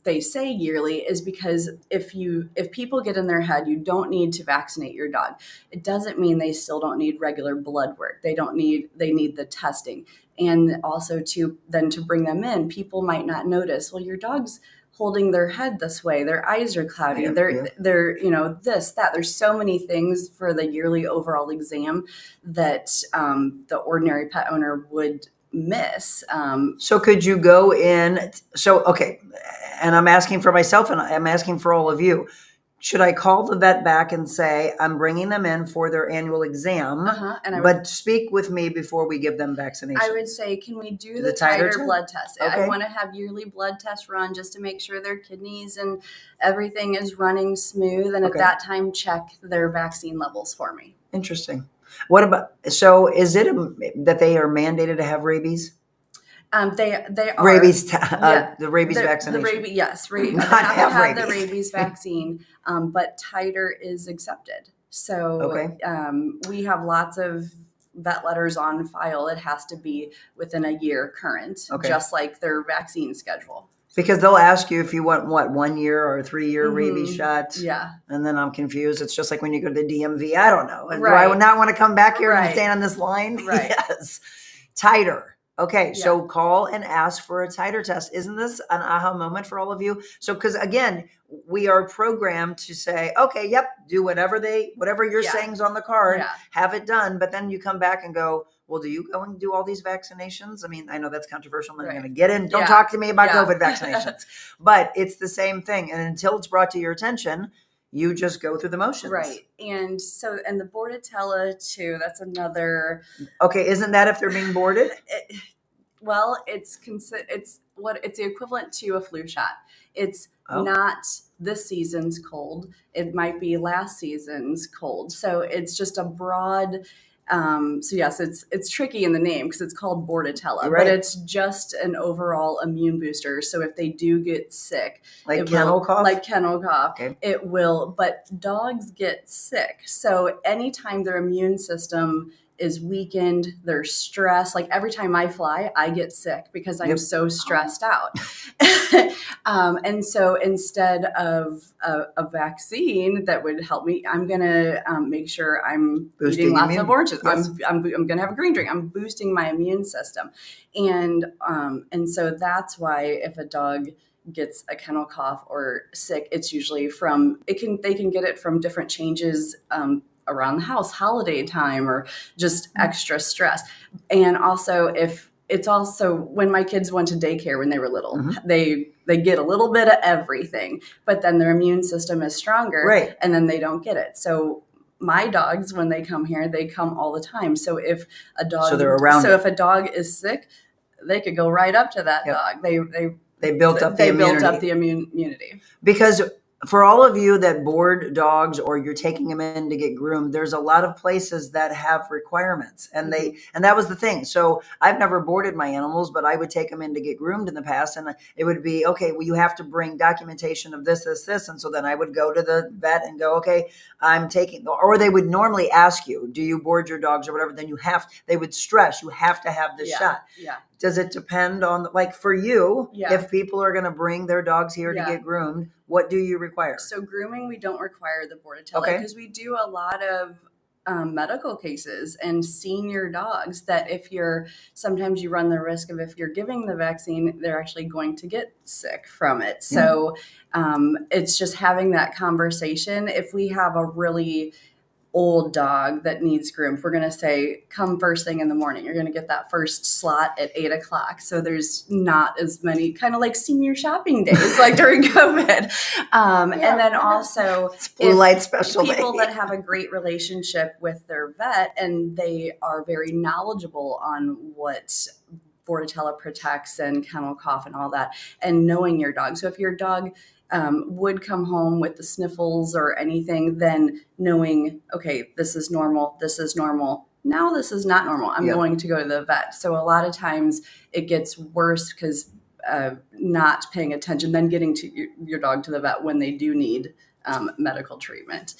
they say yearly is because if people get in their head, you don't need to vaccinate your dog. It doesn't mean they still don't need regular blood work. They need the testing. And also to bring them in, people might not notice, well, your dog's holding their head this way, their eyes are cloudy, they're this, that. There's so many things for the yearly overall exam that the ordinary pet owner would miss. So could you go in? So, okay. And I'm asking for myself and I'm asking for all of you. Should I call the vet back and say, I'm bringing them in for their annual exam, but speak with me before we give them vaccination? I would say, can we do the titer blood test? Okay. I want to have yearly blood tests run just to make sure their kidneys and everything is running smooth. And at that time, check their vaccine levels for me. Interesting. What about, so is it that they are mandated to have rabies? They are rabies. The rabies vaccination. Yes, they have to have the rabies vaccine, but titer is accepted. So Okay. we have lots of vet letters on file. It has to be within a year current, Okay. just like their vaccine schedule. Because they'll ask you if you want 1 year or 3-year rabies shot. Yeah. And then I'm confused. It's just like when you go to the DMV. I don't know. Do I Right. not want to come back here and Right. stand on this line? Right. Yes. Titer. Okay, Yeah. so call and ask for a titer test. Isn't this an aha moment for all of you? So, because again, we are programmed to say, okay, yep, do whatever you're Yeah. saying's on the card, Yeah. have it done. But then you come back and go, well, do you go and do all these vaccinations? I mean, I know that's controversial. I'm Right. going to get in. Don't Yeah. talk to me about Yeah. COVID vaccinations. But it's the same thing. And until it's brought to your attention, you just go through the motions. Right. And so, and the Bordetella too, that's another. Okay, isn't that if they're being boarded? Well, it's the equivalent to a flu shot. It's Oh. not this season's cold. It might be last season's cold. So it's just a broad. So yes, it's tricky in the name because it's called Bordetella, Right. but it's just an overall immune booster. So if they do get sick, Like it kennel will, cough? like kennel cough, Okay. it will. But dogs get sick. So anytime their immune system is weakened, they're stressed. Like every time I fly, I get sick because I'm Yep. so stressed out. And so instead of a vaccine that would help me, I'm going to make sure I'm Boosting eating lots immune. of oranges. Yes. I'm going to have a green drink. I'm boosting my immune system. And so that's why if a dog gets a kennel cough or sick, it's usually they can get it from different changes around the house, holiday time, or just extra stress. And also when my kids went to daycare when they were little, they get a little bit of everything, but then their immune system is stronger, Right. and then they don't get it. So my dogs, when they come here, they come all the time. So if a dog, if a dog is sick, they could go right up to that Yep. dog. They built up the immunity. built up the immunity. Because for all of you that board dogs or you're taking them in to get groomed, there's a lot of places that have requirements, and that was the thing. So I've never boarded my animals, but I would take them in to get groomed in the past, and it would be, okay, well, you have to bring documentation of this. And so then I would go to the vet and go, okay, I'm taking, or they would normally ask you, do you board your dogs or whatever? Then they would stress, you have to have this shot. Yeah. Does it depend on, like for you, Yeah. if people are going to bring their dogs here to get groomed, what do you require? So grooming, we don't require the Bordetella because we do a lot of medical cases and senior dogs that sometimes you run the risk of, if you're giving the vaccine, they're actually going to get sick from it. So it's just having that conversation. If we have a really old dog that needs groomed, we're going to say, come first thing in the morning. You're going to get that first slot at 8:00. So there's not as many, kind of like senior shopping days, like during COVID. And then also It's blue light special people day. that have a great relationship with their vet and they are very knowledgeable on what Bordetella protects and kennel cough and all that, and knowing your dog. So if your dog would come home with the sniffles or anything, then knowing, okay, this is normal. Now this is not normal. I'm going to go to the vet. So a lot of times it gets worse because not paying attention, then getting to your dog to the vet when they do need medical treatment.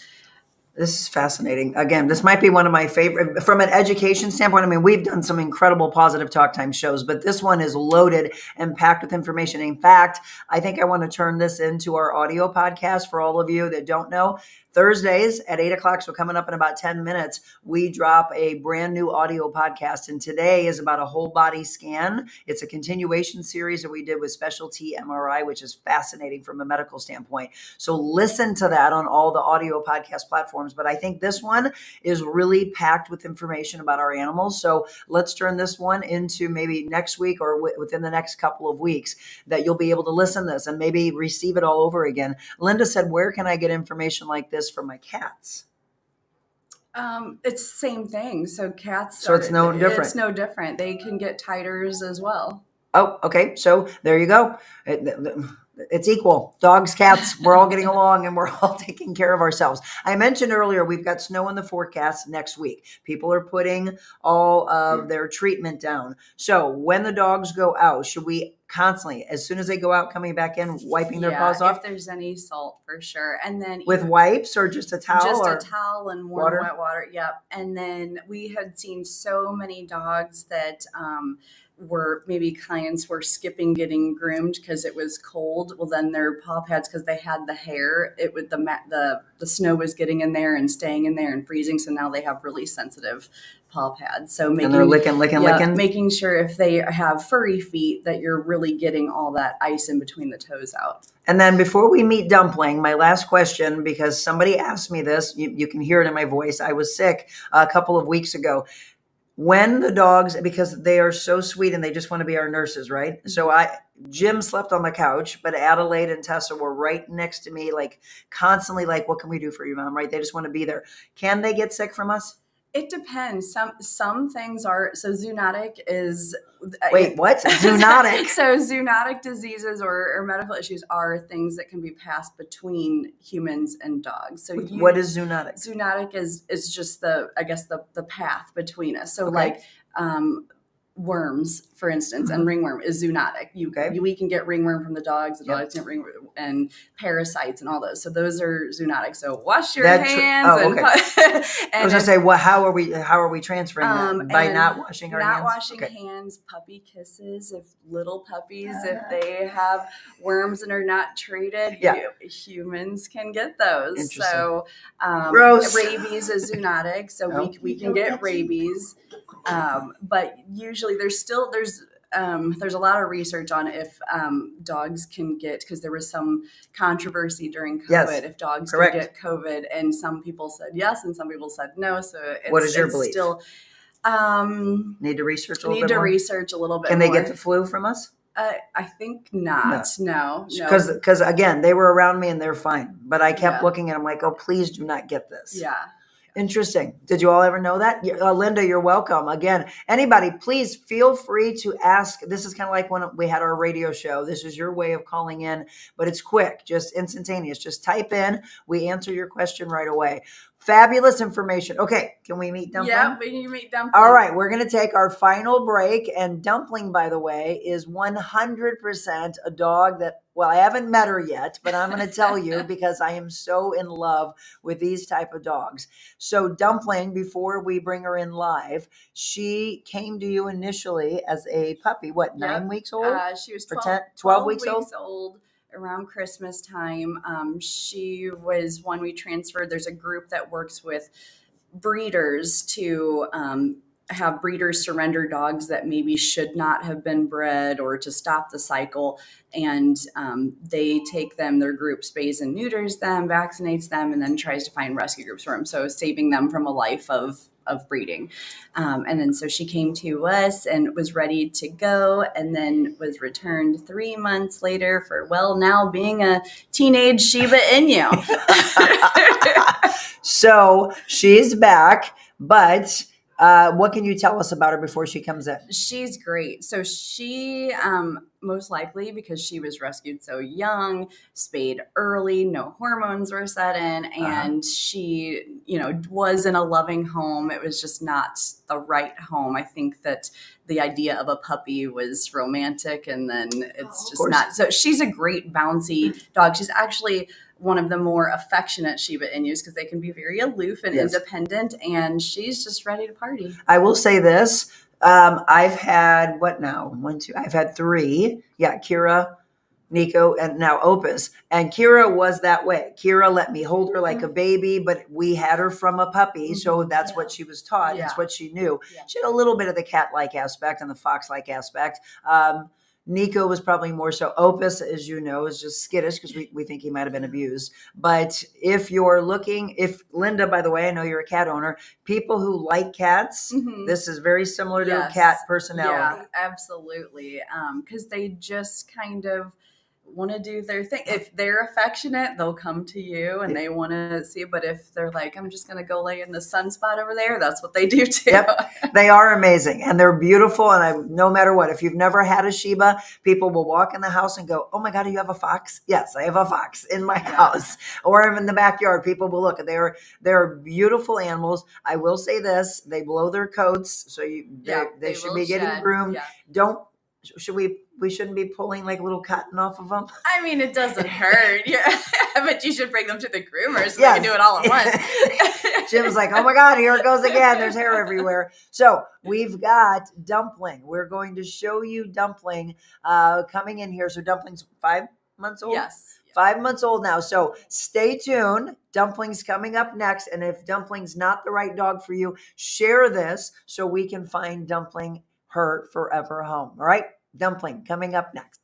This is fascinating. Again, this might be one of my favorite from an education standpoint. I mean, we've done some incredible Positive Talk Time shows, but this one is loaded and packed with information. In fact, I think I want to turn this into our audio podcast for all of you that don't know. Thursdays at 8:00, so coming up in about 10 minutes, we drop a brand new audio podcast. And today is about a whole body scan. It's a continuation series that we did with Specialty MRI, which is fascinating from a medical standpoint. So listen to that on all the audio podcast platforms. But I think this one is really packed with information about our animals. So let's turn this one into maybe next week or within the next couple of weeks that you'll be able to listen to this and maybe receive it all over again. Linda said, where can I get information like this for my cats? It's the same thing. So cats. So it's no different. It's no different. They can get titers as well. Oh, okay. So there you go. It's equal. Dogs, cats, we're all getting along and we're all taking care of ourselves. I mentioned earlier, we've got snow in the forecast next week. People are putting all of their treatment down. So when the dogs go out, should we constantly, as soon as they go out, coming back in, wiping their paws off? If there's any salt, for sure. And then With wipes or just a towel? Just or a towel and warm water? wet water. Yep. And then we had seen so many dogs that were maybe clients were skipping getting groomed because it was cold. Well, then their paw pads, because they had the hair, it would the snow was getting in there and staying in there and freezing. So now they have really sensitive paw pads. So and they're licking. making sure if they have furry feet that you're really getting all that ice in between the toes out. And then before we meet Dumpling, my last question, because somebody asked me this, you can hear it in my voice. I was sick a couple of weeks ago. When the dogs, because they are so sweet and they just want to be our nurses, right? So Jim slept on the couch, but Adelaide and Tessa were right next to me, like constantly like, what can we do for you, Mom? Right? They just want to be there. Can they get sick from us? It depends. Some things are, so zoonotic is. Wait, what? Zoonotic? So zoonotic diseases or medical issues are things that can be passed between humans and dogs. So what is zoonotic? Zoonotic is just the path between us. So Okay. like worms, for instance, and ringworm is zoonotic. We can get ringworm from the dogs. The dogs get ringworm, and parasites and all those. So those are zoonotic. So wash your hands. Okay. I was gonna say, well, how are we transferring that? By not washing our hands? Not washing hands, puppy kisses. If little puppies, if they have worms and are not treated, humans can get those. So gross. Rabies is zoonotic. So we can get rabies. But usually there's a lot of research on if dogs can get, because there was some controversy during COVID, if dogs can get COVID, and some people said yes and some people said no. So what is your belief? Still need to research a little bit more? research a little bit Can more. they get the flu from us? I think not. No. Because again, they were around me and they're fine. But I kept looking at them like, oh, please do not get this. Yeah. Interesting. Did you all ever know that? Linda, you're welcome. Again, anybody, please feel free to ask. This is kind of like when we had our radio show. This is your way of calling in, but it's quick, just instantaneous. Just type in. We answer your question right away. Fabulous information. Okay, can we meet Dumpling? Yeah, we can meet Dumpling. All right, we're going to take our final break. And Dumpling, by the way, is 100% a dog that, well, I haven't met her yet, but I'm going to tell you because I am so in love with these type of dogs. So Dumpling, before we bring her in live, she came to you initially as a puppy, 9 weweeks old? She was 12 weeks old? Around Christmas time. She was one we transferred. There's a group that works with breeders to have breeders surrender dogs that maybe should not have been bred or to stop the cycle. And they take them, their group spays and neuters them, vaccinates them, and then tries to find rescue groups for them. So saving them from a life of breeding. And then so she came to us and was ready to go, and then was returned 3 months later for, now being a teenage Shiba Inu. So she's back, but what can you tell us about her before she comes in? She's great. So she, most likely because she was rescued so young, spayed early, no hormones were set in, and she, was in a loving home. It was just not the right home. I think that the idea of a puppy was romantic, and then it's just not. So she's a great bouncy dog. She's actually one of the more affectionate Shiba Inus because they can be very aloof and independent, and she's just ready to party. I will say this. I've had I've had 3. Yeah. Kira, Nico, and now Opus. And Kira was that way. Kira let me hold her like a baby, but we had her from a puppy. So that's what she was taught. That's what she knew. Yeah. She had a little bit of the cat-like aspect and the fox-like aspect. Nico was probably more so. Opus, as you know, is just skittish because we think he might have been abused. But if Linda, by the way, I know you're a cat owner, people who like cats, this is very similar to a cat personality. Yeah, absolutely. Because they just kind of, want to do their thing. If they're affectionate, they'll come to you and they want to see it. But if they're like, I'm just going to go lay in the sunspot over there, that's what they do too. Yep. They are amazing and they're beautiful. And no matter what, if you've never had a Shiba, people will walk in the house and go, oh my God, do you have a fox? Yes, I have a fox in my house, or I'm in the backyard. People will look. They're beautiful animals. I will say this, they blow their coats. So they should be getting groomed. Yeah. We shouldn't be pulling like little cotton off of them. I mean, it doesn't hurt. Yeah. But you should bring them to the groomer so they can do it all at once. Jim's like, oh my God, here it goes again. There's hair everywhere. So we've got Dumpling. We're going to show you Dumpling coming in here. So Dumpling's 5 months old? Yes. 5 months old now. So stay tuned. Dumpling's coming up next. And if Dumpling's not the right dog for you, share this so we can find Dumpling her forever home. All right? Dumpling coming up next.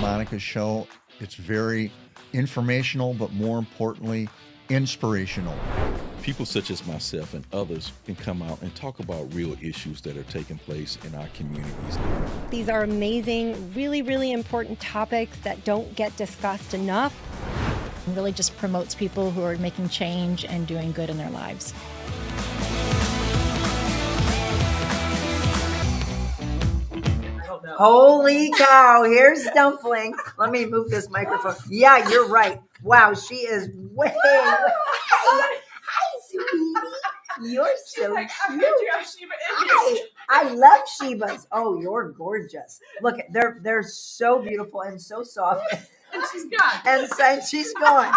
Monica's show. It's very informational, but more importantly, inspirational. People such as myself and others can come out and talk about real issues that are taking place in our communities. These are amazing, really, really important topics that don't get discussed enough. It really just promotes people who are making change and doing good in their lives. Holy cow, here's Dumpling. Let me move this microphone. Yeah, you're right. Wow, she is way. Hi, sweetie. You're so cute. I love Shibas. Oh, you're gorgeous. Look, they're so beautiful and so soft. And she's gone. And she's gone.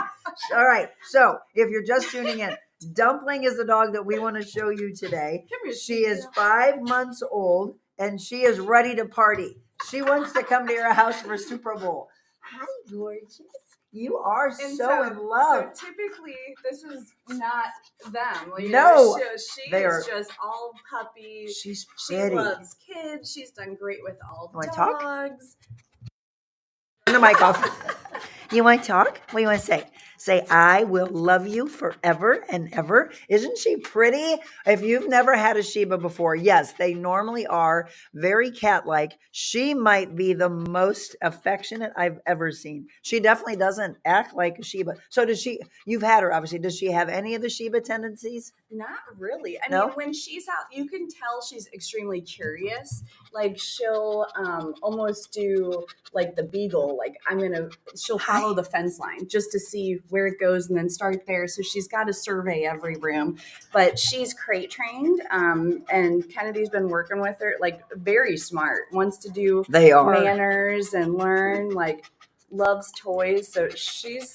All right. So if you're just tuning in, Dumpling is the dog that we want to show you today. She is 5 months old. And she is ready to party. She wants to come to your house for Super Bowl. Hi, gorgeous. You are so in love. So typically, this is not them. Like, No, she they is are just all puppies. She's She pretty. loves kids. She's done great with all You wanna dogs. Turn the mic off. You want to talk? What do you want to say? Say, I will love you forever and ever. Isn't she pretty? If you've never had a Shiba before, yes, they normally are very cat-like. She might be the most affectionate I've ever seen. She definitely doesn't act like a Shiba. So you've had her, obviously. Does she have any of the Shiba tendencies? Not really. I No? mean, when she's out, you can tell she's extremely curious. Like she'll almost do like the beagle. Like she'll follow the fence line just to see where it goes and then start there. So she's got to survey every room. But she's crate trained, and Kennedy's been working with her. Like very smart. Wants to do manners and learn. Like loves toys. So she's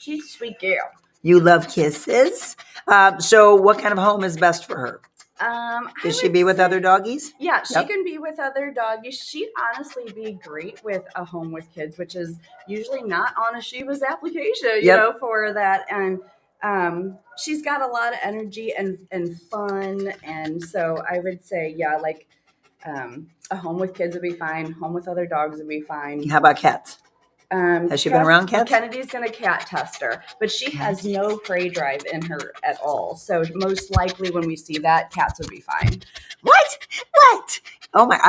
a sweet girl. You love kisses. So what kind of home is best for her? Does she be with other doggies? Yeah, she can be with other doggies. She'd honestly be great with a home with kids, which is usually not on a Shiba's application, you know, for that. And she's got a lot of energy and fun. And so I would say, yeah, like a home with kids would be fine. Home with other dogs would be fine. How about cats? Has she been around cats? Kennedy's going to cat test her, but she has no prey drive in her at all. So most likely when we see that, cats would be fine. What? Oh my,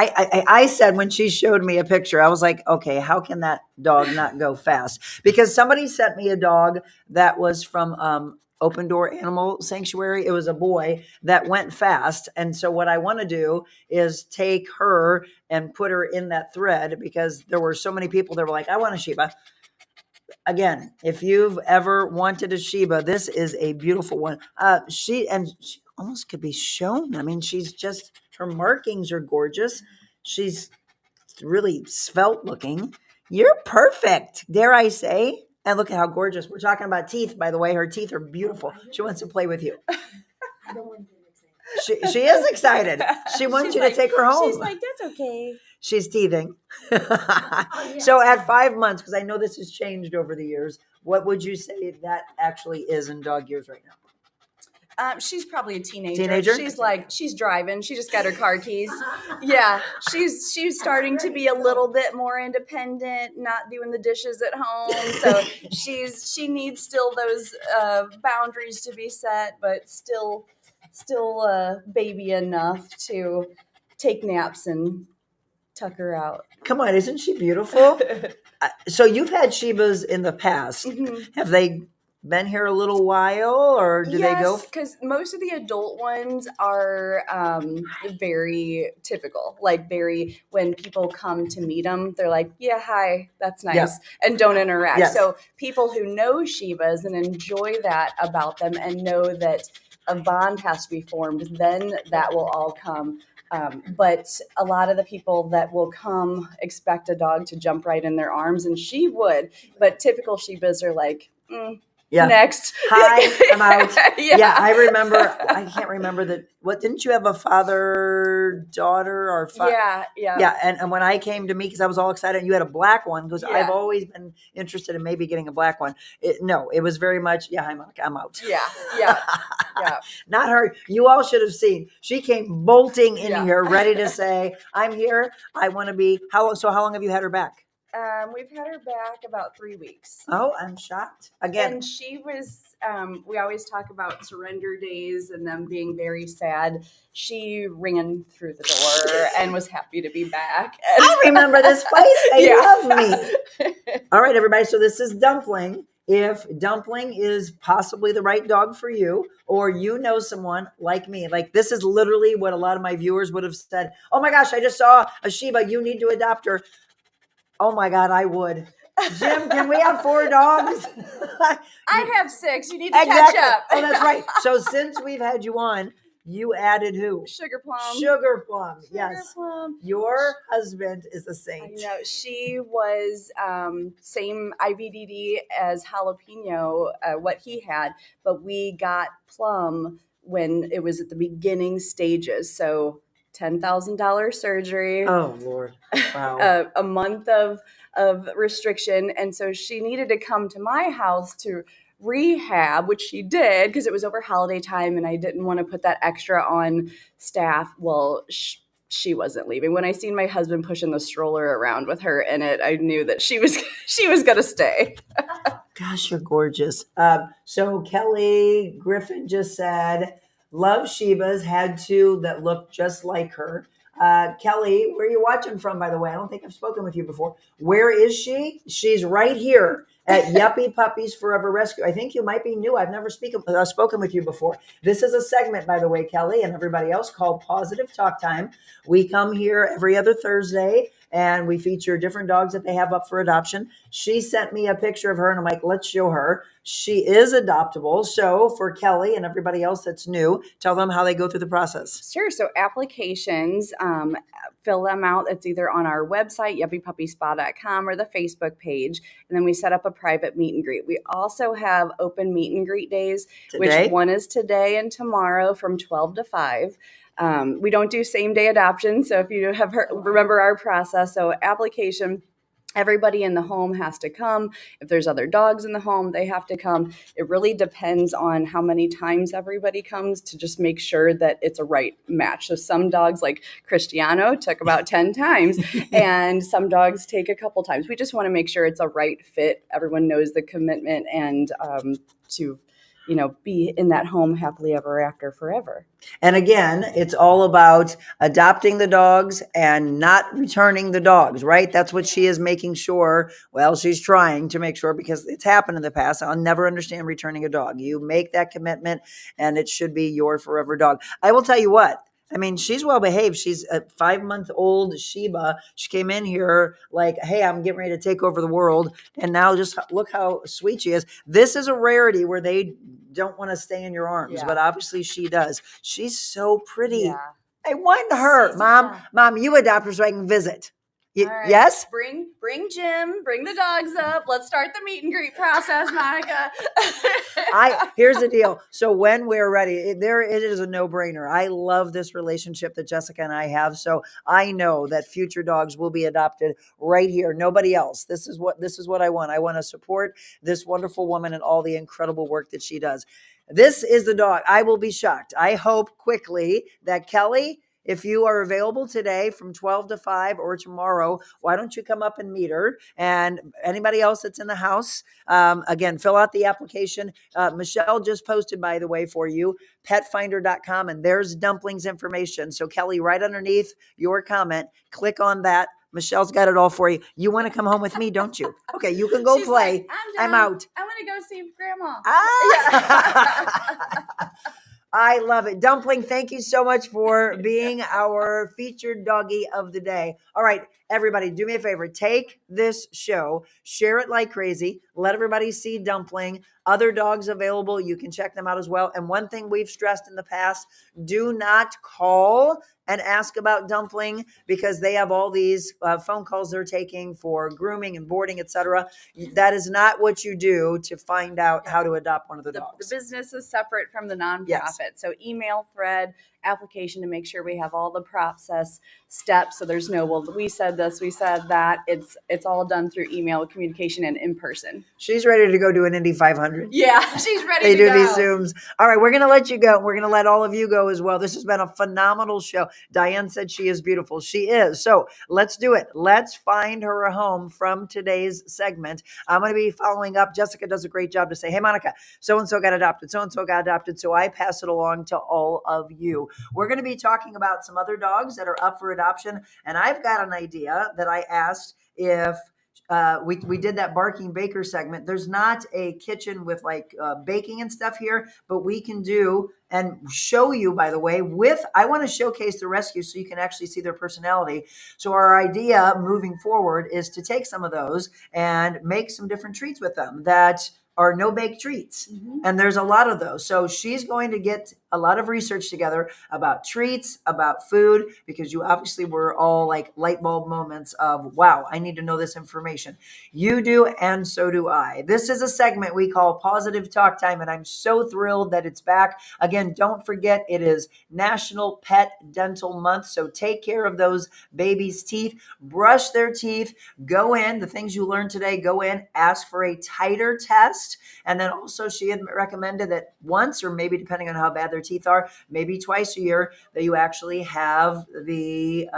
I said when she showed me a picture, I was like, okay, how can that dog not go fast? Because somebody sent me a dog that was from Open Door Animal Sanctuary. It was a boy that went fast. And so what I want to do is take her and put her in that thread, because there were so many people that were like, I want a Shiba. Again, if you've ever wanted a Shiba, this is a beautiful one. She almost could be shown. I mean, her markings are gorgeous. She's really svelte looking. You're perfect, dare I say. And look at how gorgeous. We're talking about teeth, by the way. Her teeth are beautiful. She wants to play with you. I don't want to get excited. She is excited. She wants you to take her home. She's like, that's okay. She's teething. Yeah. So at 5 months, because I know this has changed over the years, what would you say that actually is in dog years right now? She's probably a teenager. Teenager? She's driving. She just got her car keys. Yeah, she's starting to be a little bit more independent, not doing the dishes at home. So she needs still those boundaries to be set, but still baby enough to take naps and tuck her out. Come on, isn't she beautiful? So you've had Shibas in the past. Mm-hmm. Have they been here a little while, or do they go? Because most of the adult ones are very typical. Like when people come to meet them, they're like, "Yeah, hi, that's nice," Yes. and don't interact. Yes. So people who know Shibas and enjoy that about them and know that a bond has to be formed, then that will all come. But a lot of the people that will come expect a dog to jump right in their arms, and she would. But typical Shibas are like, Yeah. next. Hi, I'm out. Yeah. I remember. I can't remember what didn't you have a father, daughter, or Yeah. Yeah, and when I came to meet, because I was all excited, and you had a black one, because Yeah. I've always been interested in maybe getting a black one. No, it was very much, yeah, I'm out. Yeah. Not her. You all should have seen. She came bolting in Yeah. here, ready to say, "I'm here. I want to be." How long have you had her back? We've had her back about 3 weeks. Oh, I'm shocked. Again, And she was, we always talk about surrender days and them being very sad. She ran through the door and was happy to be back. I remember this place. They Yeah. love me. All right, everybody. So this is Dumpling. If Dumpling is possibly the right dog for you, or you know someone like me, like this is literally what a lot of my viewers would have said. Oh my gosh, I just saw a Shiba. You need to adopt her. Oh my God, I would. Jim, can we have 4 dogs? I have 6. You need to Exactly. catch up. Oh, that's right. So since we've had you on, you added who? Sugar Plum. Sugar Plum. Sugar Yes. Plum. Your husband is a I saint. know. She was same IVDD as Jalapeno, what he had, but we got Plum when it was at the beginning stages. So $10,000 surgery. Oh Lord! Wow. A month of restriction, and so she needed to come to my house to rehab, which she did because it was over holiday time, and I didn't want to put that extra on staff. Well, she wasn't leaving. When I seen my husband pushing the stroller around with her in it, I knew that she was gonna stay. Gosh, you're gorgeous. So Kelly Griffin just said, "Love Shibas, had 2 that look just like her." Kelly, where are you watching from, by the way? I don't think I've spoken with you before. Where is she? She's right here at Yuppy Puppies Forever Rescue. I think you might be new. I've never spoken with you before. This is a segment, by the way, Kelly and everybody else, called Pawsitive Talk Time. We come here every other Thursday, and we feature different dogs that they have up for adoption. She sent me a picture of her, and I'm like, let's show her. She is adoptable. So for Kelly and everybody else that's new, tell them how they go through the process. Sure. So applications, fill them out. It's either on our website, yuppypuppyspa.com, or the Facebook page. And then we set up a private meet and greet. We also have open meet and greet days, Today? which one is today and tomorrow from 12 to 5. We don't do same day adoption. So if you have remember our process, so application, everybody in the home has to come. If there's other dogs in the home, they have to come. It really depends on how many times everybody comes to just make sure that it's a right match. So some dogs, like Cristiano, took about 10 times, and some dogs take a couple times. We just want to make sure it's a right fit. Everyone knows the commitment and to be in that home happily ever after forever. And again, it's all about adopting the dogs and not returning the dogs, right? That's what she is making sure. Well, she's trying to make sure, because it's happened in the past. I'll never understand returning a dog. You make that commitment, and it should be your forever dog. I will tell you what, I mean, she's well behaved. She's a 5-month-old Shiba. She came in here like, hey, I'm getting ready to take over the world. And now just look how sweet she is. This is a rarity where they don't want to stay in your arms, Yeah. but obviously she does. She's so pretty. Yeah. Hey, wind her. She's Mom, you adopt her so I can visit. All right. Yes? Bring Jim, bring the dogs up. Let's start the meet and greet process, Monica. Here's the deal. So when we're ready, it is a no-brainer. I love this relationship that Jessica and I have. So I know that future dogs will be adopted right here. Nobody else. This is what I want. I want to support this wonderful woman and all the incredible work that she does. This is the dog. I will be shocked. I hope quickly that Kelly, if you are available today from 12 to 5 or tomorrow, why don't you come up and meet her? And anybody else that's in the house, again, fill out the application. Michelle just posted, by the way, for you, petfinder.com, and there's Dumplings information. So Kelly, right underneath your comment, click on that. Michelle's got it all for you. You want to come home with me, don't you? Okay, you can go. She's play. Like, I'm out. I want to go see Grandma. I love it. Dumpling, thank you so much for being our featured doggy of the day. All right, everybody, do me a favor. Take this show, share it like crazy. Let everybody see Dumpling. Other dogs available. You can check them out as well. And one thing we've stressed in the past, do not call and ask about Dumpling because they have all these phone calls they're taking for grooming and boarding, etc. That is not what you do to find out how to adopt one of the dogs. The business is separate from the nonprofit. Yes. So email, thread, application to make sure we have all the process steps. So there's no, well, we said this, we said that. It's all done through email communication and in person. She's ready to go do an Indy 500. Yeah, she's ready They to do go. these Zooms. All right, we're going to let you go. We're going to let all of you go as well. This has been a phenomenal show. Diane said she is beautiful. She is. So let's do it. Let's find her a home from today's segment. I'm going to be following up. Jessica does a great job to say, hey, Monica, so-and-so got adopted. So-and-so got adopted. So I pass it along to all of you. We're going to be talking about some other dogs that are up for adoption. And I've got an idea that I asked if we did that Barking Baker segment. There's not a kitchen with like baking and stuff here, but we can do and show you, by the way, I want to showcase the rescue so you can actually see their personality. So our idea moving forward is to take some of those and make some different treats with them that are no-bake treats. Mm-hmm. And there's a lot of those. So she's going to get a lot of research together about treats, about food, because you obviously were all like light bulb moments of, wow, I need to know this information. You do, and so do I. This is a segment we call Pawsitive Talk Time, and I'm so thrilled that it's back. Again, don't forget, it is National Pet Dental Month, so take care of those babies' teeth. Brush their teeth. Go in. The things you learned today, go in. Ask for a titer test. And then also she had recommended that once, or maybe depending on how bad their teeth are, maybe twice a year, that you actually have the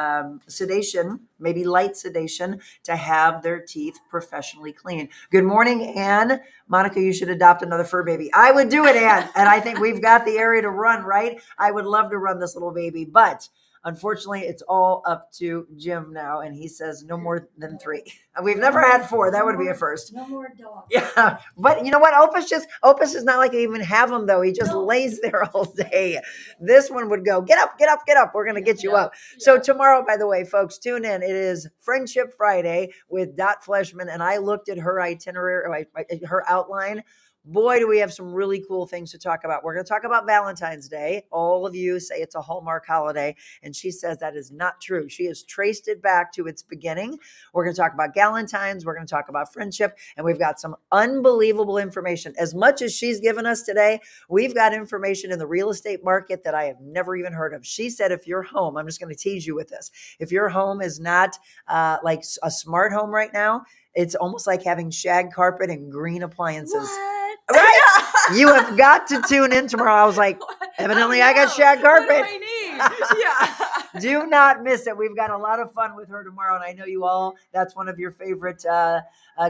sedation, maybe light sedation, to have their teeth professionally cleaned. Good morning, Anne. Monica, you should adopt another fur baby. I would do it, Anne. And I think we've got the area to run, right? I would love to run this little baby, but unfortunately, it's all up to Jim now, and he says no more than 3. We've never had 4. That would be a first. No more dogs. Yeah, but you know what? Opus is not like I even have him, though. He just lays there all day. This one would go, get up, get up, get up. We're going to get you up. So tomorrow, by the way, folks, tune in. It is Friendship Friday with Dot Fleshman, and I looked at her itinerary, her outline. Boy, do we have some really cool things to talk about. We're going to talk about Valentine's Day. All of you say it's a Hallmark holiday, and she says that is not true. She has traced it back to its beginning. We're going to talk about Galentine's. We're going to talk about friendship, and we've got some unbelievable information. As much as she's given us today, we've got information in the real estate market that I have never even heard of. She said if your home, I'm just going to tease you with this, if your home is not like a smart home right now, it's almost like having shag carpet and green appliances. What? Right? You have got to tune in tomorrow. I was like, evidently I got shag carpet. What do I need? Yeah. Do not miss it. We've got a lot of fun with her tomorrow, and I know you all, that's one of your favorite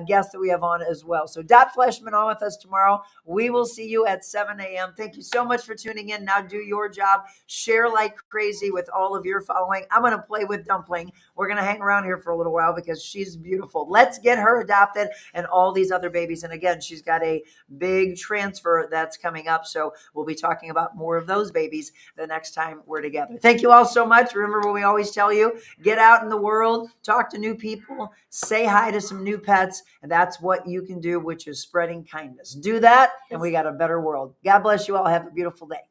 guests that we have on as well. So Dot Fleshman on with us tomorrow. We will see you at 7 a.m. Thank you so much for tuning in. Now do your job. Share like crazy with all of your following. I'm going to play with Dumpling. We're going to hang around here for a little while because she's beautiful. Let's get her adopted and all these other babies. And again, she's got a big transfer that's coming up. So we'll be talking about more of those babies the next time we're together. together. Thank you all so much. Remember what we always tell you, get out in the world, talk to new people, say hi to some new pets. And that's what you can do, which is spreading kindness. Do that, and we got a better world. God bless you all. Have a beautiful day.